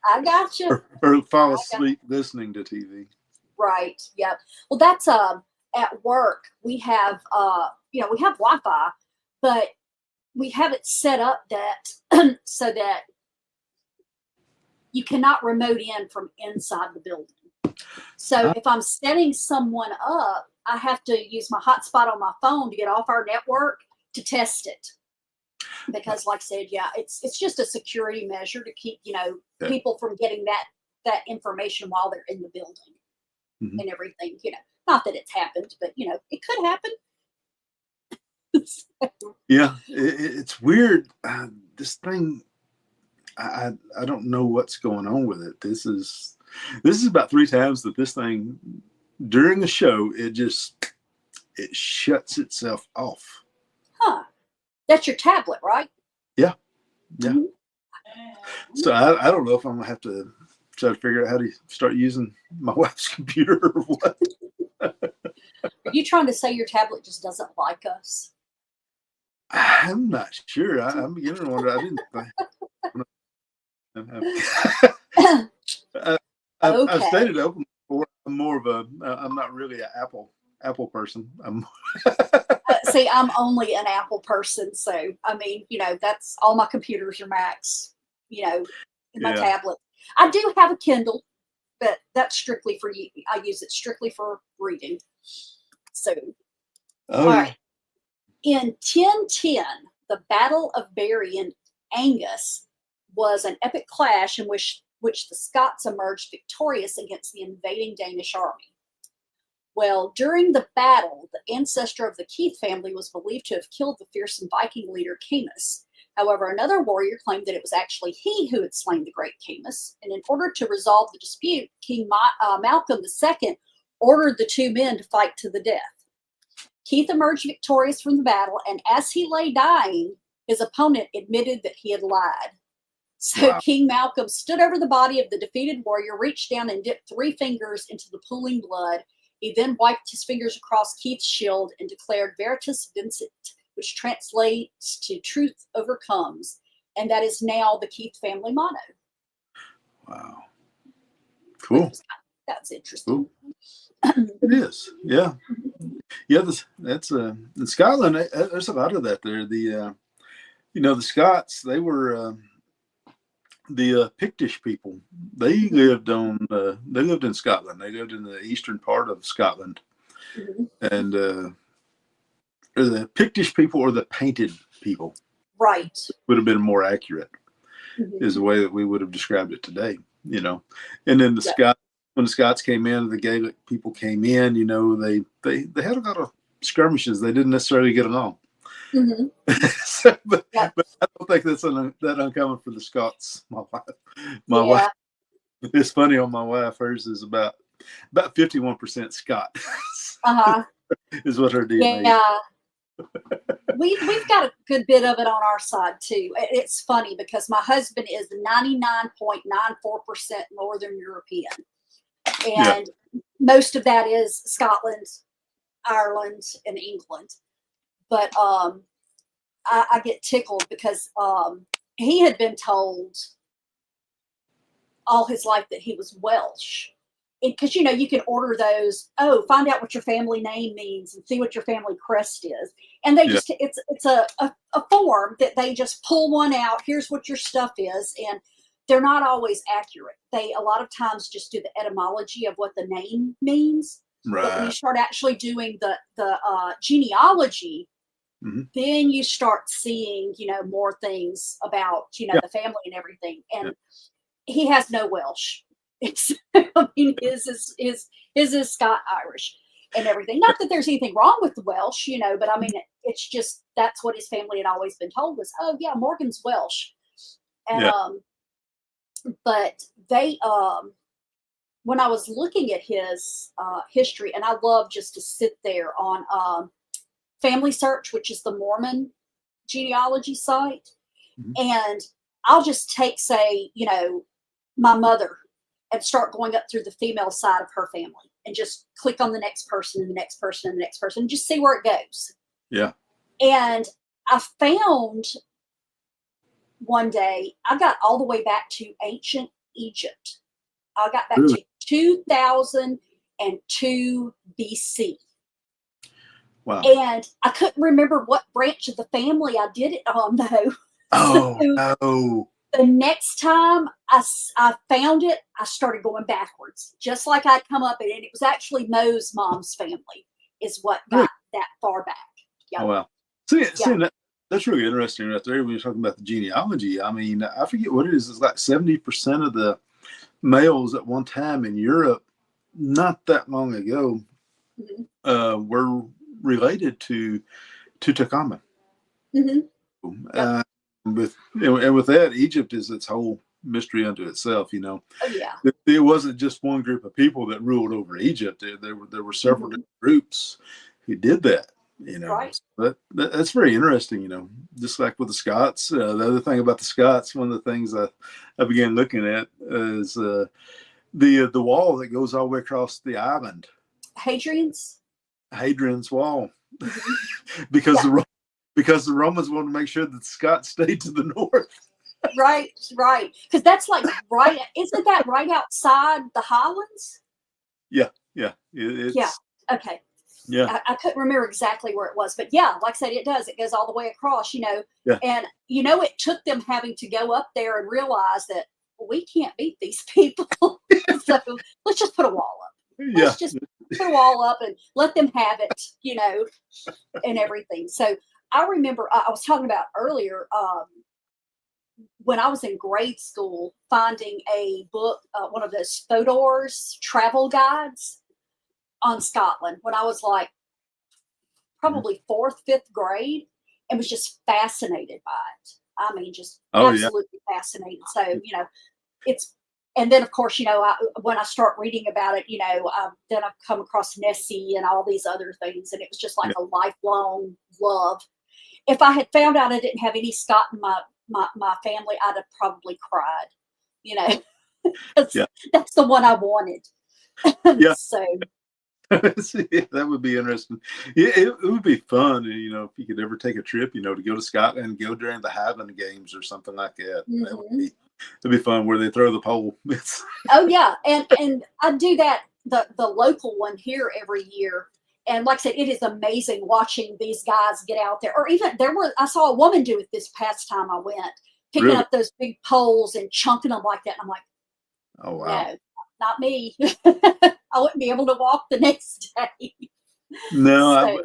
I got you. or fall asleep listening to TV. Right. Yep. Well, that's at work we have we have Wi-Fi, but we have it set up that so that you cannot remote in from inside the building. So if I'm setting someone up, I have to use my hotspot on my phone to get off our network to test it. Because like I said, yeah, it's just a security measure to keep, people from getting that information while they're in the building and everything, not that it's happened, but it could happen. Yeah, it's weird. This thing, I don't know what's going on with it. This is about 3 times that this thing during the show it shuts itself off. Huh? That's your tablet, right? Yeah. So I don't know if I'm gonna have to try to figure out how to start using my wife's computer or what. Are you trying to say your tablet just doesn't like us? I'm not sure. I'm beginning to wonder. I didn't think. I've stated openly before. I'm more of I'm not really an Apple person. See, I'm only an Apple person, so I mean, that's all my computers are Macs. In my tablet. I do have a Kindle, but that's strictly for you. I use it strictly for reading. So, all right. In 1010, the Battle of Barry and Angus was an epic clash in which the Scots emerged victorious against the invading Danish army. Well, during the battle, the ancestor of the Keith family was believed to have killed the fearsome Viking leader Camus. However, another warrior claimed that it was actually he who had slain the great Camus, and in order to resolve the dispute, King Malcolm II ordered the two men to fight to the death. Keith emerged victorious from the battle, and as he lay dying, his opponent admitted that he had lied. So King Malcolm stood over the body of the defeated warrior, reached down and dipped 3 fingers into the pooling blood. He then wiped his fingers across Keith's shield and declared Veritas Vincit, which translates to truth overcomes. And that is now the Keith family motto. Wow. Cool. That's interesting. Cool. It is. Yeah. Yeah, that's in Scotland. There's a lot of that there. The the Scots, they were the Pictish people. They lived in Scotland. They lived in the eastern part of Scotland, and Pictish people or the painted people. Right. Would have been more accurate, is the Mm-hmm. way that we would have described it today, you know. And then when the Scots came in, the Gaelic people came in, you know, they had a lot of skirmishes. They didn't necessarily get along. Mm-hmm. So, but Yep. I don't think that's that uncommon for the Scots. My Yeah. wife, it's funny on my wife. Hers is about 51% Scot. Uh-huh. Is what her DNA. Yeah. We've got a good bit of it on our side too. It's funny because my husband is 99.94% Northern European, and most of that is Scotland, Ireland, and England. But I get tickled because he had been told all his life that he was Welsh. Because, you know, you can order those, find out what your family name means and see what your family crest is. And they just, it's a form that they just pull one out. Here's what your stuff is. And they're not always accurate. They, a lot of times, just do the etymology of what the name means. Right. But when you start actually doing the genealogy, then you start seeing, you know, more things about, you know, the family and everything. And he has no Welsh. I mean, his is Scot Irish and everything. Not that there's anything wrong with the Welsh, you know, but I mean, it's just that's what his family had always been told was, oh yeah, Morgan's Welsh. And but they when I was looking at his history, and I love just to sit there on Family Search, which is the Mormon genealogy site, and I'll just take, say, you know, my mother, and start going up through the female side of her family and just click on the next person and the next person and the next person and just see where it goes. Yeah. And I found one day, I got all the way back to ancient Egypt. I got back to 2002 BC. Wow. And I couldn't remember what branch of the family I did it on, though. Oh, no. The next time I found it, I started going backwards, just like I'd come up in it. It was actually Mo's mom's family is what got that far back. Yep. Oh, wow. See that's really interesting right there when you're talking about the genealogy. I mean, I forget what it is. It's like 70% of the males at one time in Europe, not that long ago, were related to Tutankhamun. With that, Egypt is its whole mystery unto itself. You know, it wasn't just one group of people that ruled over Egypt. There were several different groups who did that. You know, but that's very interesting. You know, just like with the Scots. The other thing about the Scots, one of the things I began looking at is the wall that goes all the way across the island. Hadrian's Wall, because the Romans wanted to make sure that the Scots stayed to the north. Right. Because that's like isn't that right outside the Highlands? Yeah. Okay. Yeah. I couldn't remember exactly where it was, but yeah, like I said, it does. It goes all the way across, you know. Yeah. And you know, it took them having to go up there and realize that we can't beat these people. So let's just put a wall up. Let's just put a wall up and let them have it, you know, and everything. So I remember I was talking about earlier when I was in grade school, finding a book, one of those Fodor's travel guides on Scotland when I was like probably 4th, 5th grade, and was just fascinated by it. I mean, just absolutely fascinated. So, you know, and then of course, you know, when I start reading about it, you know, then I've come across Nessie and all these other things, and it was just like a lifelong love. If I had found out I didn't have any Scot in my family, I'd have probably cried, you know. That's the one I wanted. So that would be interesting. Yeah, it would be fun, you know, if you could ever take a trip, you know, to go to Scotland and go during the Highland games or something like that. That'd be fun where they throw the pole. Oh yeah, and I do that the local one here every year. And like I said, it is amazing watching these guys get out there. Or even I saw a woman do it this past time I went, picking up those big poles and chunking them like that. And I'm like, oh wow, no, not me. I wouldn't be able to walk the next day. No,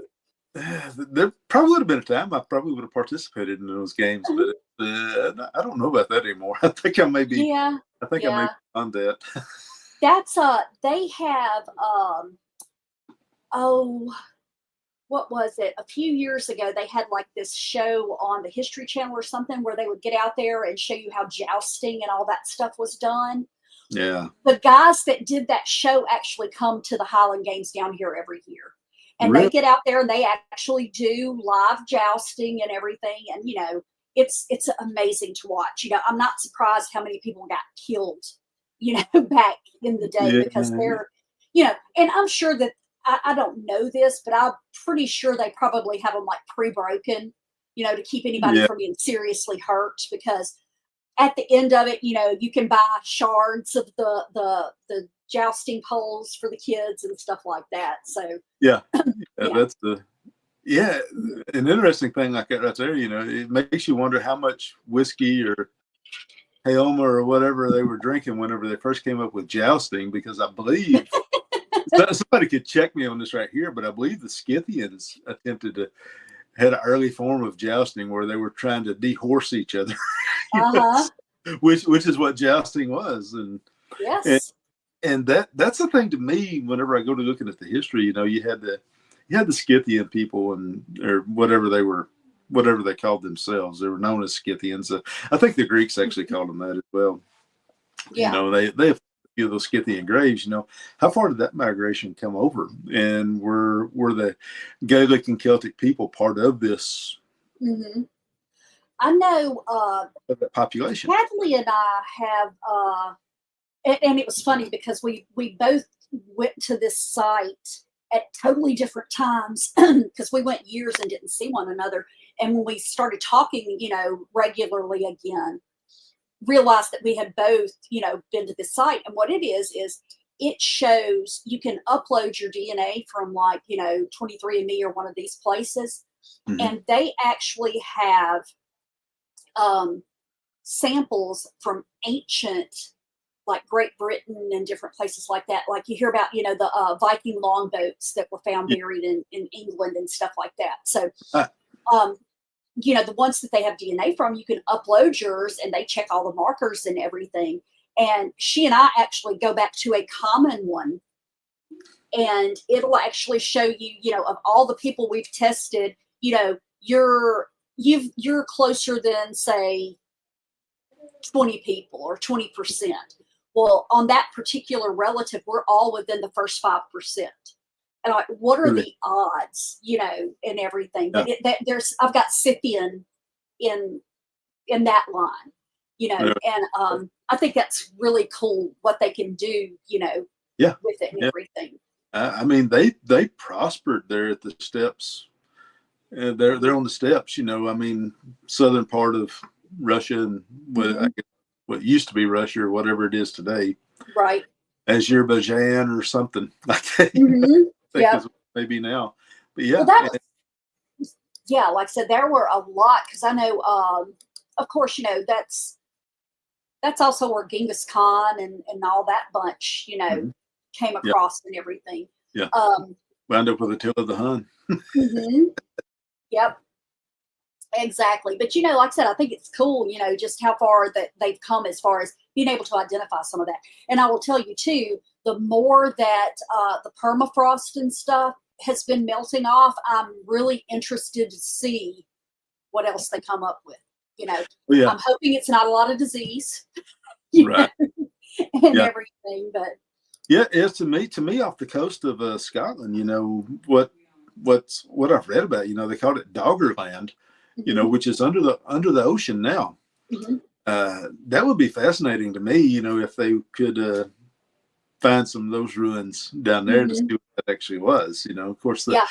There probably would have been a time I probably would have participated in those games, but I don't know about that anymore. Yeah, I think I may yeah. be on that. That's they have oh, what was it? A few years ago, they had like this show on the History Channel or something where they would get out there and show you how jousting and all that stuff was done. Yeah, The guys that did that show actually come to the Highland Games down here every year. And they really. get out there and they actually do live jousting and everything. And it's amazing to watch. I'm not surprised how many people got killed, back in the day Yeah, because and I'm sure that I don't know this, but I'm pretty sure they probably have them like pre-broken, to keep anybody yeah, from being seriously hurt because at the end of it, you can buy shards of the jousting poles for the kids and stuff like that. So yeah. yeah. That's an interesting thing like that right there. It makes you wonder how much whiskey or Hayoma or whatever they were drinking whenever they first came up with jousting, because I believe somebody could check me on this right here, but I believe the Scythians attempted to had an early form of jousting where they were trying to dehorse each other, Uh-huh. which is what jousting was, and Yes. and that's the thing to me. Whenever I go to looking at the history, you had the Scythian people or whatever they called themselves. They were known as Scythians. I think the Greeks actually called them that as well. Yeah. They have a few of those Scythian graves. How far did that migration come over? And were the Gaelic and Celtic people part of this Hmm. I know of the population? Hadley and I have and it was funny because we both went to this site at totally different times because we went years and didn't see one another. And when we started talking, regularly again, realized that we had both, been to this site. And what it is it shows you can upload your DNA from like, 23andMe or one of these places. Mm-hmm. And they actually have samples from ancient, like Great Britain and different places like that. Like you hear about, the Viking longboats that were found Yeah. buried in England and stuff like that. So, Uh, um, the ones that they have DNA from, you can upload yours and they check all the markers and everything. And she and I actually go back to a common one and it'll actually show you, of all the people we've tested, you're closer than say 20 people or 20%. Well, on that particular relative, we're all within the first 5%. And like, what are really? the odds, and everything? Yeah. I've got Scythian in that line, Yeah. and I think that's really cool what they can do, Yeah. with it and Yeah. everything. I mean, they prospered there at the steppes. They're on the steppes. I mean, southern part of Russia and what used to be Russia or whatever it is today, Right. Azerbaijan or something like that. Mm-hmm. I think is maybe now, but yeah, Well, that was, yeah, like I said, there were a lot because I know, of course, that's also where Genghis Khan and all that bunch, mhm. came Yeah, across and everything. yeah. Um, Wound up with Attila the Hun. mhm. Yep, exactly. But like I said, I think it's cool, just how far that they've come as far as being able to identify some of that. And I will tell you too, the more that the permafrost and stuff has been melting off, I'm really interested to see what else they come up with. Oh, yeah, I'm hoping it's not a lot of disease, you know, right. and Yeah, everything. But yeah. It's to me off the coast of Scotland. What I've read about. They called it Doggerland. mhm, Which is under the ocean now. mhm. That would be fascinating to me. If they could find some of those ruins down there to see Mhm. what that actually was. Of course, the Yeah,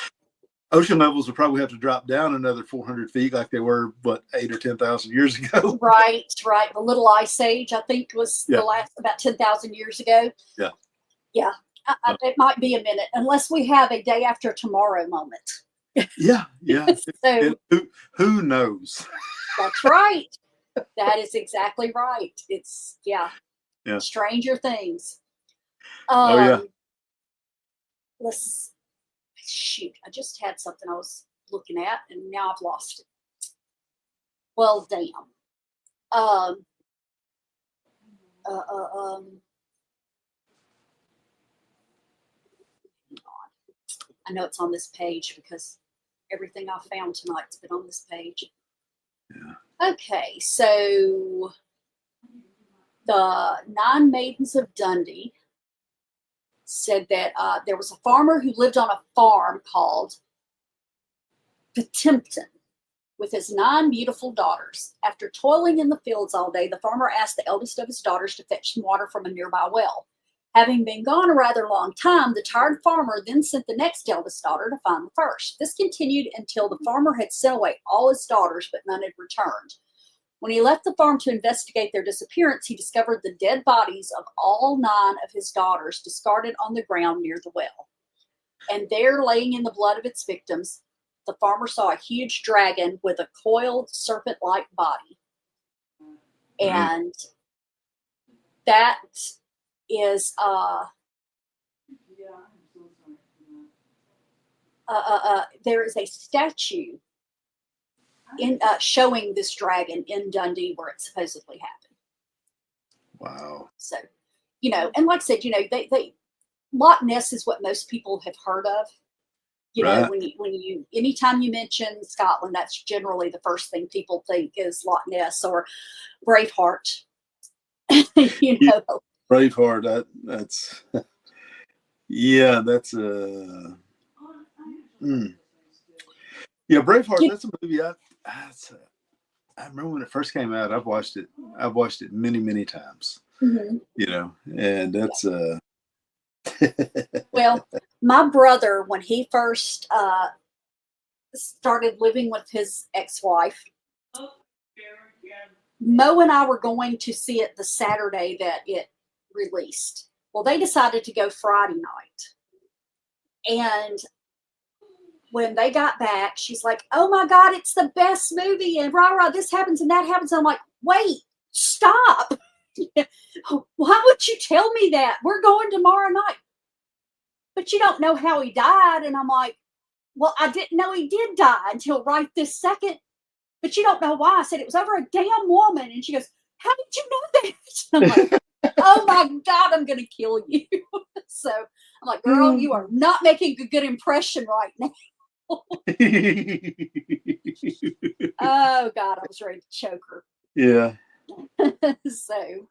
ocean levels would probably have to drop down another 400 feet, like they were, 8 or 10,000 years ago. right, right. The Little Ice Age, I think, was the Yeah, last about 10,000 years ago. yeah, Yeah, it might be a minute, unless we have a day after tomorrow moment. yeah, yeah. And So who knows? that's right. That is exactly right. It's Yeah. Stranger Things. Oh yeah. Let's shoot. I just had something I was looking at, and now I've lost it. Well, damn. Hang on. I know it's on this page because everything I found tonight's been on this page. Yeah. Okay, so the Nine Maidens of Dundee said that there was a farmer who lived on a farm called Potemkin with his 9 beautiful daughters. After toiling in the fields all day, the farmer asked the eldest of his daughters to fetch some water from a nearby well. Having been gone a rather long time, the tired farmer then sent the next eldest daughter to find the first. This continued until the farmer had sent away all his daughters, but none had returned. When he left the farm to investigate their disappearance, he discovered the dead bodies of all 9 of his daughters discarded on the ground near the well. And there, laying in the blood of its victims, the farmer saw a huge dragon with a coiled serpent-like body. And that is there is a statue in showing this dragon in Dundee where it supposedly happened. Wow. So, you know, and like I said, you know, they Loch Ness is what most people have heard of. You know, when you anytime you mention Scotland, that's generally the first thing people think is Loch Ness or Braveheart. You know, Braveheart. That's yeah. That's yeah. Braveheart. That's a movie. I remember when it first came out. I've watched it many, many times. mm-hmm. You know, and that's Well, my brother, when he first started living with his ex-wife, Mo and I were going to see it the Saturday that it released. Well, they decided to go Friday night. And when they got back, she's like, oh my God, it's the best movie. And rah, this happens and that happens. And I'm like, wait, stop. Why would you tell me that? We're going tomorrow night. But you don't know how he died. And I'm like, well, I didn't know he did die until right this second. But you don't know why. I said, it was over a damn woman. And she goes, how did you know that? I'm like, oh my God, I'm going to kill you. So I'm like, girl, you are not making a good impression right now. Oh God, I was ready to choke her. Yeah. So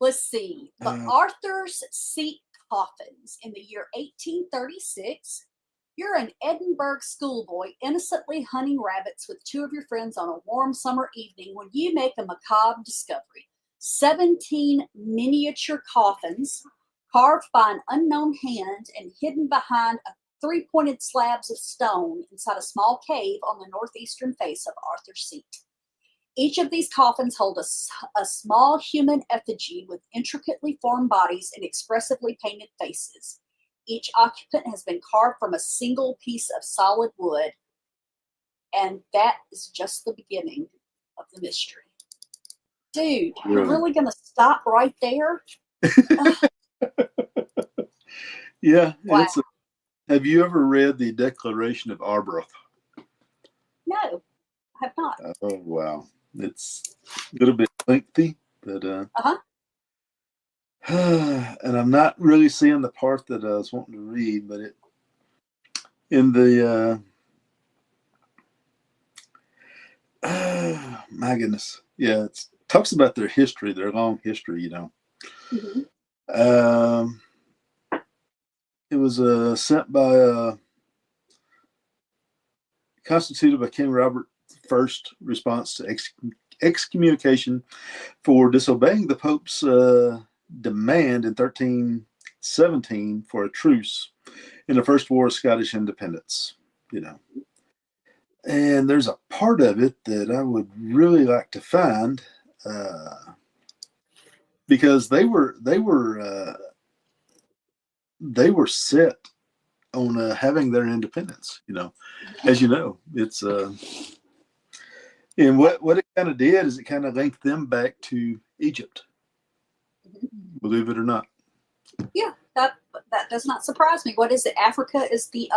let's see. The Arthur's Seat coffins in the year 1836. You're an Edinburgh schoolboy innocently hunting rabbits with 2 of your friends on a warm summer evening when you make a macabre discovery. 17 miniature coffins carved by an unknown hand and hidden behind 3-pointed slabs of stone inside a small cave on the northeastern face of Arthur's Seat. Each of these coffins hold a small human effigy with intricately formed bodies and expressively painted faces. Each occupant has been carved from a single piece of solid wood, and that is just the beginning of the mystery. Dude, you're really going to stop right there? Yeah. Wow. Have you ever read the Declaration of Arbroath? No, I have not. Oh, wow. It's a little bit lengthy, but and I'm not really seeing the part that I was wanting to read, but it in the my goodness, yeah, it talks about their history, their long history, you know. Mm-hmm. It was sent by constituted by King Robert I's response to excommunication for disobeying the Pope's demand in 1317 for a truce in the First War of Scottish Independence, you know. And there's a part of it that I would really like to find because they were set on having their independence, you know. As you know, it's and what it kind of did is it kind of linked them back to Egypt, believe it or not. Yeah, that does not surprise me. What is it? Africa is the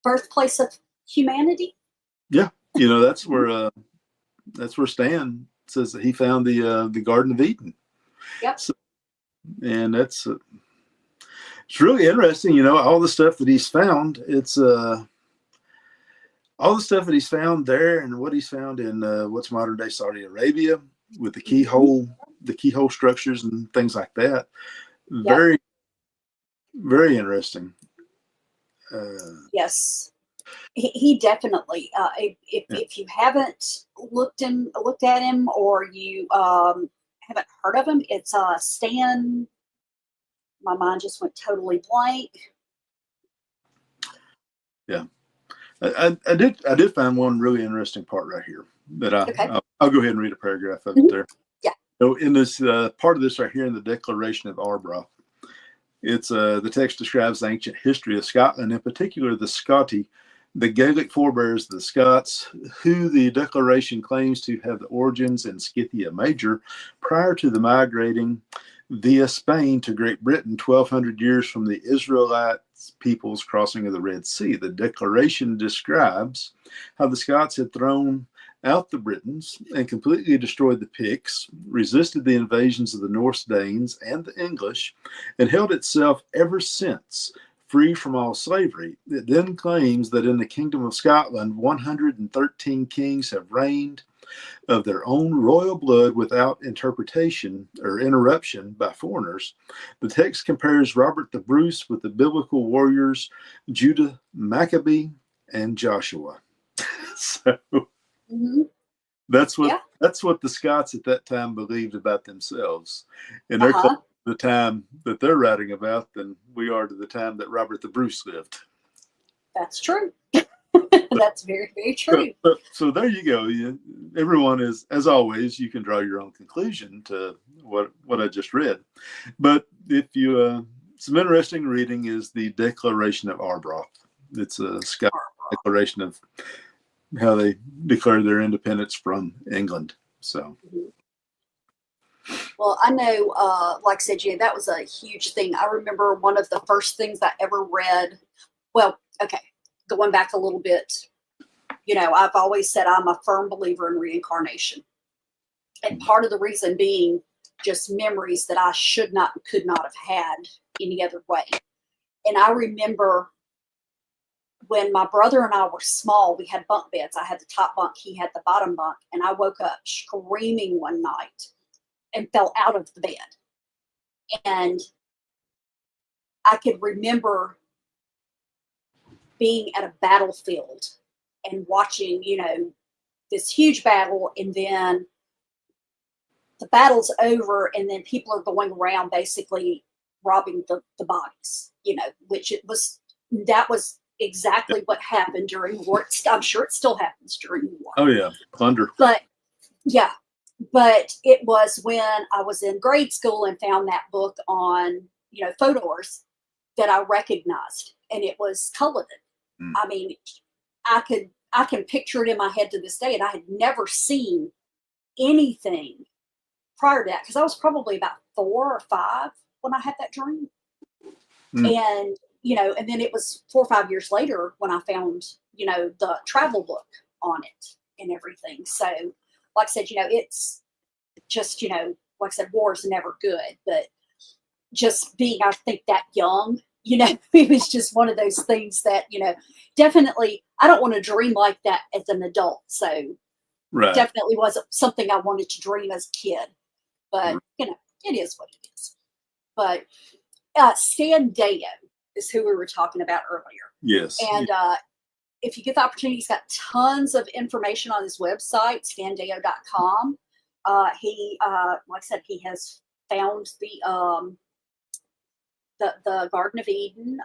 birthplace of humanity. Yeah, that's where Stan says that he found the Garden of Eden. Yep. So, and it's really interesting. All the stuff that he's found. It's all the stuff that he's found there, and what he's found in what's modern day Saudi Arabia with the keyhole structures and things like that. Yep. Very, very interesting. Yes. He definitely. If you haven't looked at him, or you haven't heard of him, it's Stan. My mind just went totally blank. Yeah, I did find one really interesting part right here that I'll go ahead and read a paragraph of it there. Yeah. So in this part of this right here in the Declaration of Arbroath, it's the text describes the ancient history of Scotland, in particular the Scoti, the Gaelic forebears of the Scots, who the declaration claims to have the origins in Scythia Major prior to the migrating via Spain to Great Britain 1,200 years from the Israelite people's crossing of the Red Sea. The declaration describes how the Scots had thrown out the Britons and completely destroyed the Picts, resisted the invasions of the Norse Danes and the English, and held itself ever since free from all slavery. It then claims that in the Kingdom of Scotland, 113 kings have reigned of their own royal blood without interpretation or interruption by foreigners. The text compares Robert the Bruce with the biblical warriors Judah Maccabee and Joshua. So that's what the Scots at that time believed about themselves, and they're closer to the time that they're writing about than we are to the time that Robert the Bruce lived. That's true. That's very, very true. So there you go. Everyone is, as always, you can draw your own conclusion to what I just read. But if you, some interesting reading is the Declaration of Arbroath. It's a Scottish declaration of how they declared their independence from England. So. Well, I know, like I said, that was a huge thing. I remember one of the first things I ever read. Well, okay, going back a little bit, I've always said I'm a firm believer in reincarnation. And part of the reason being just memories that I could not have had any other way. And I remember when my brother and I were small, we had bunk beds. I had the top bunk, he had the bottom bunk. And I woke up screaming one night and fell out of the bed. And I could remember being at a battlefield and watching, this huge battle, and then the battle's over, and then people are going around basically robbing the bodies, which that was exactly what happened during war. I'm sure it still happens during war. Oh yeah, plunder. But yeah, but it was when I was in grade school and found that book on, Fodor's that I recognized, and it was Culloden. I mean, I can picture it in my head to this day, and I had never seen anything prior to that, because I was probably about 4 or 5 when I had that dream. And, and then it was 4 or 5 years later when I found, the travel book on it and everything. So, like I said, it's just, like I said, war is never good, but just being, I think, that young, it was just one of those things that, definitely, I don't want to dream like that as an adult. So definitely wasn't something I wanted to dream as a kid, but, it is what it is. But Stan Deyo is who we were talking about earlier. Yes. And if you get the opportunity, he's got tons of information on his website, standeyo.com. He, like I said, he has found the Garden of Eden.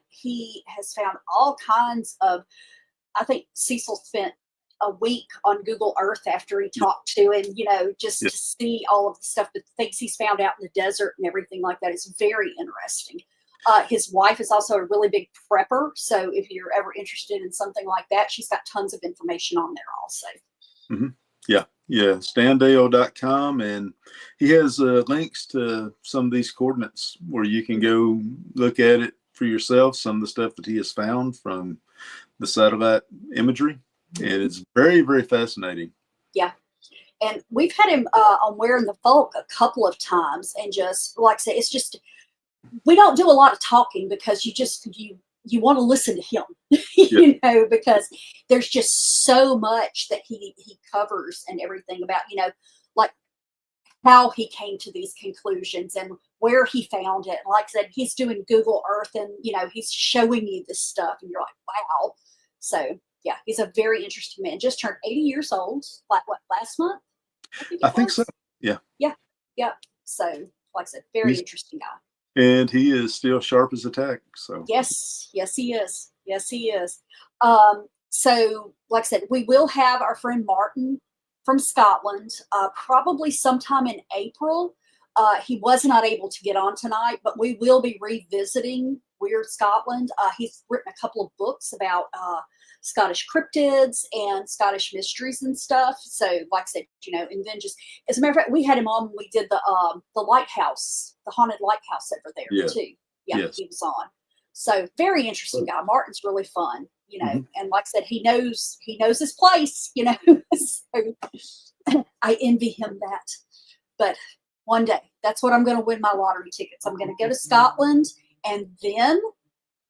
He has found all kinds of, I think Cecil spent a week on Google Earth after he talked to him, just to see all of the stuff, the things he's found out in the desert and everything like that is very interesting. His wife is also a really big prepper. So if you're ever interested in something like that, she's got tons of information on there also. Mm-hmm. Yeah, standeyo.com, and he has links to some of these coordinates where you can go look at it for yourself, some of the stuff that he has found from the satellite imagery, and it's very, very fascinating. Yeah. And we've had him on Wearing the Folk a couple of times, and just like I say, it's just, we don't do a lot of talking because you want to listen to him, you know, because there's just so much that he covers and everything about, you know, like how he came to these conclusions and where he found it. And like I said, he's doing Google Earth, and, you know, he's showing you this stuff, and you're like, wow. So yeah, he's a very interesting man. Just turned 80 years old, like what, last month? I think so. Yeah. Yeah. Yeah. So, like I said, very interesting guy. And he is still sharp as a tack. So yes, he is. Yes, he is. So, like I said, we will have our friend Martin from Scotland, probably sometime in April. He was not able to get on tonight, but we will be revisiting Wyrd, Scotland. He's written a couple of books about Scottish cryptids and Scottish mysteries and stuff. So, like I said, you know, and then just, as a matter of fact, we had him on when we did the lighthouse, the haunted lighthouse over there too. Yeah, he was on. So, very interesting guy. Martin's really fun, you know, and like I said, he knows his place, you know. So I envy him that. But one day, that's what I'm going to win my lottery tickets. I'm going to go to Scotland, and then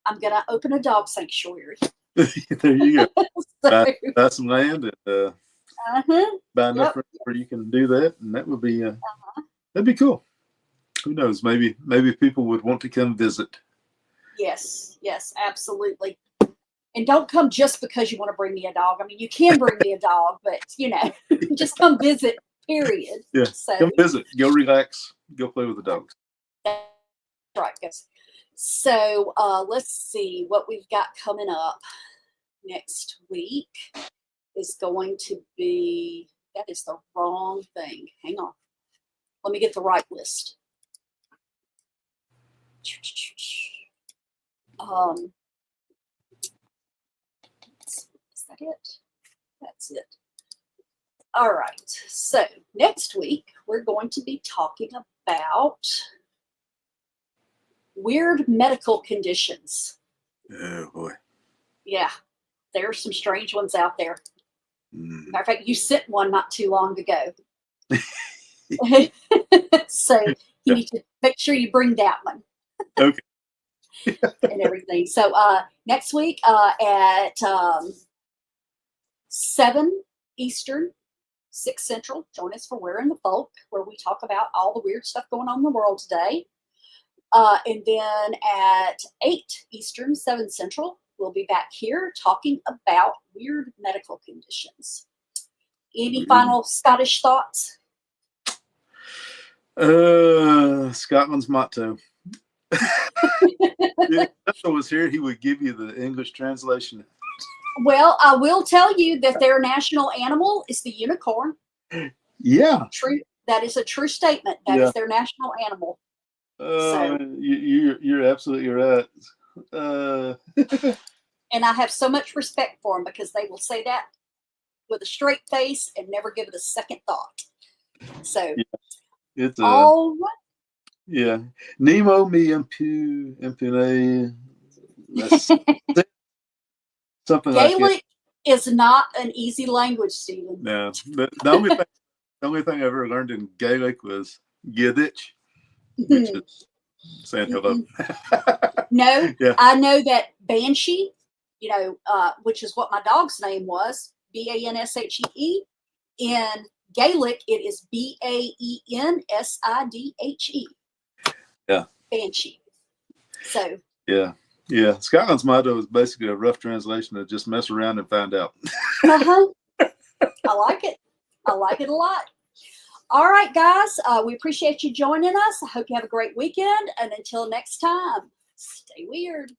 I'm going to open a dog sanctuary. There you go. Buy some land and buy enough where you can do that, and that would be that'd be cool. Who knows? Maybe people would want to come visit. Yes, absolutely. And don't come just because you want to bring me a dog. I mean, you can bring me a dog, but you know, just come visit. Period. Yeah. So, come visit. Go relax. Go play with the dogs. That's right, guys. So let's see what we've got coming up next week. Is going to be, that is the wrong thing. Hang on. Let me get the right list. Is that it? That's it. All right. So next week, we're going to be talking about weird medical conditions. Oh, boy. Yeah. There are some strange ones out there. Matter of fact, you sent one not too long ago. So you need to make sure you bring that one. Okay. And everything. So next week at 7 Eastern, 6 Central, join us for Wearing the Folk, where we talk about all the weird stuff going on in the world today. And then at 8 Eastern, 7 Central, we'll be back here talking about weird medical conditions. Any final Scottish thoughts? Scotland's motto. If Nessie was here, he would give you the English translation. Well, I will tell you that their national animal is the unicorn. Yeah. True. That is a true statement. That is their national animal. So, you're absolutely right. And I have so much respect for them because they will say that with a straight face and never give it a second thought. So, it's all right. Yeah. Nemo me impune. Something Gaelic like that. is not an easy language, Stephen. No. The only thing I ever learned in Gaelic was Yiddish, which is saying hello. No, I know that Banshee, you know, which is what my dog's name was, Banshee. In Gaelic, it is Baensidhe. Yeah. Banshee. So. Yeah. Scotland's motto is basically a rough translation of just mess around and find out. I like it. I like it a lot. All right, guys. We appreciate you joining us. I hope you have a great weekend. And until next time, stay weird.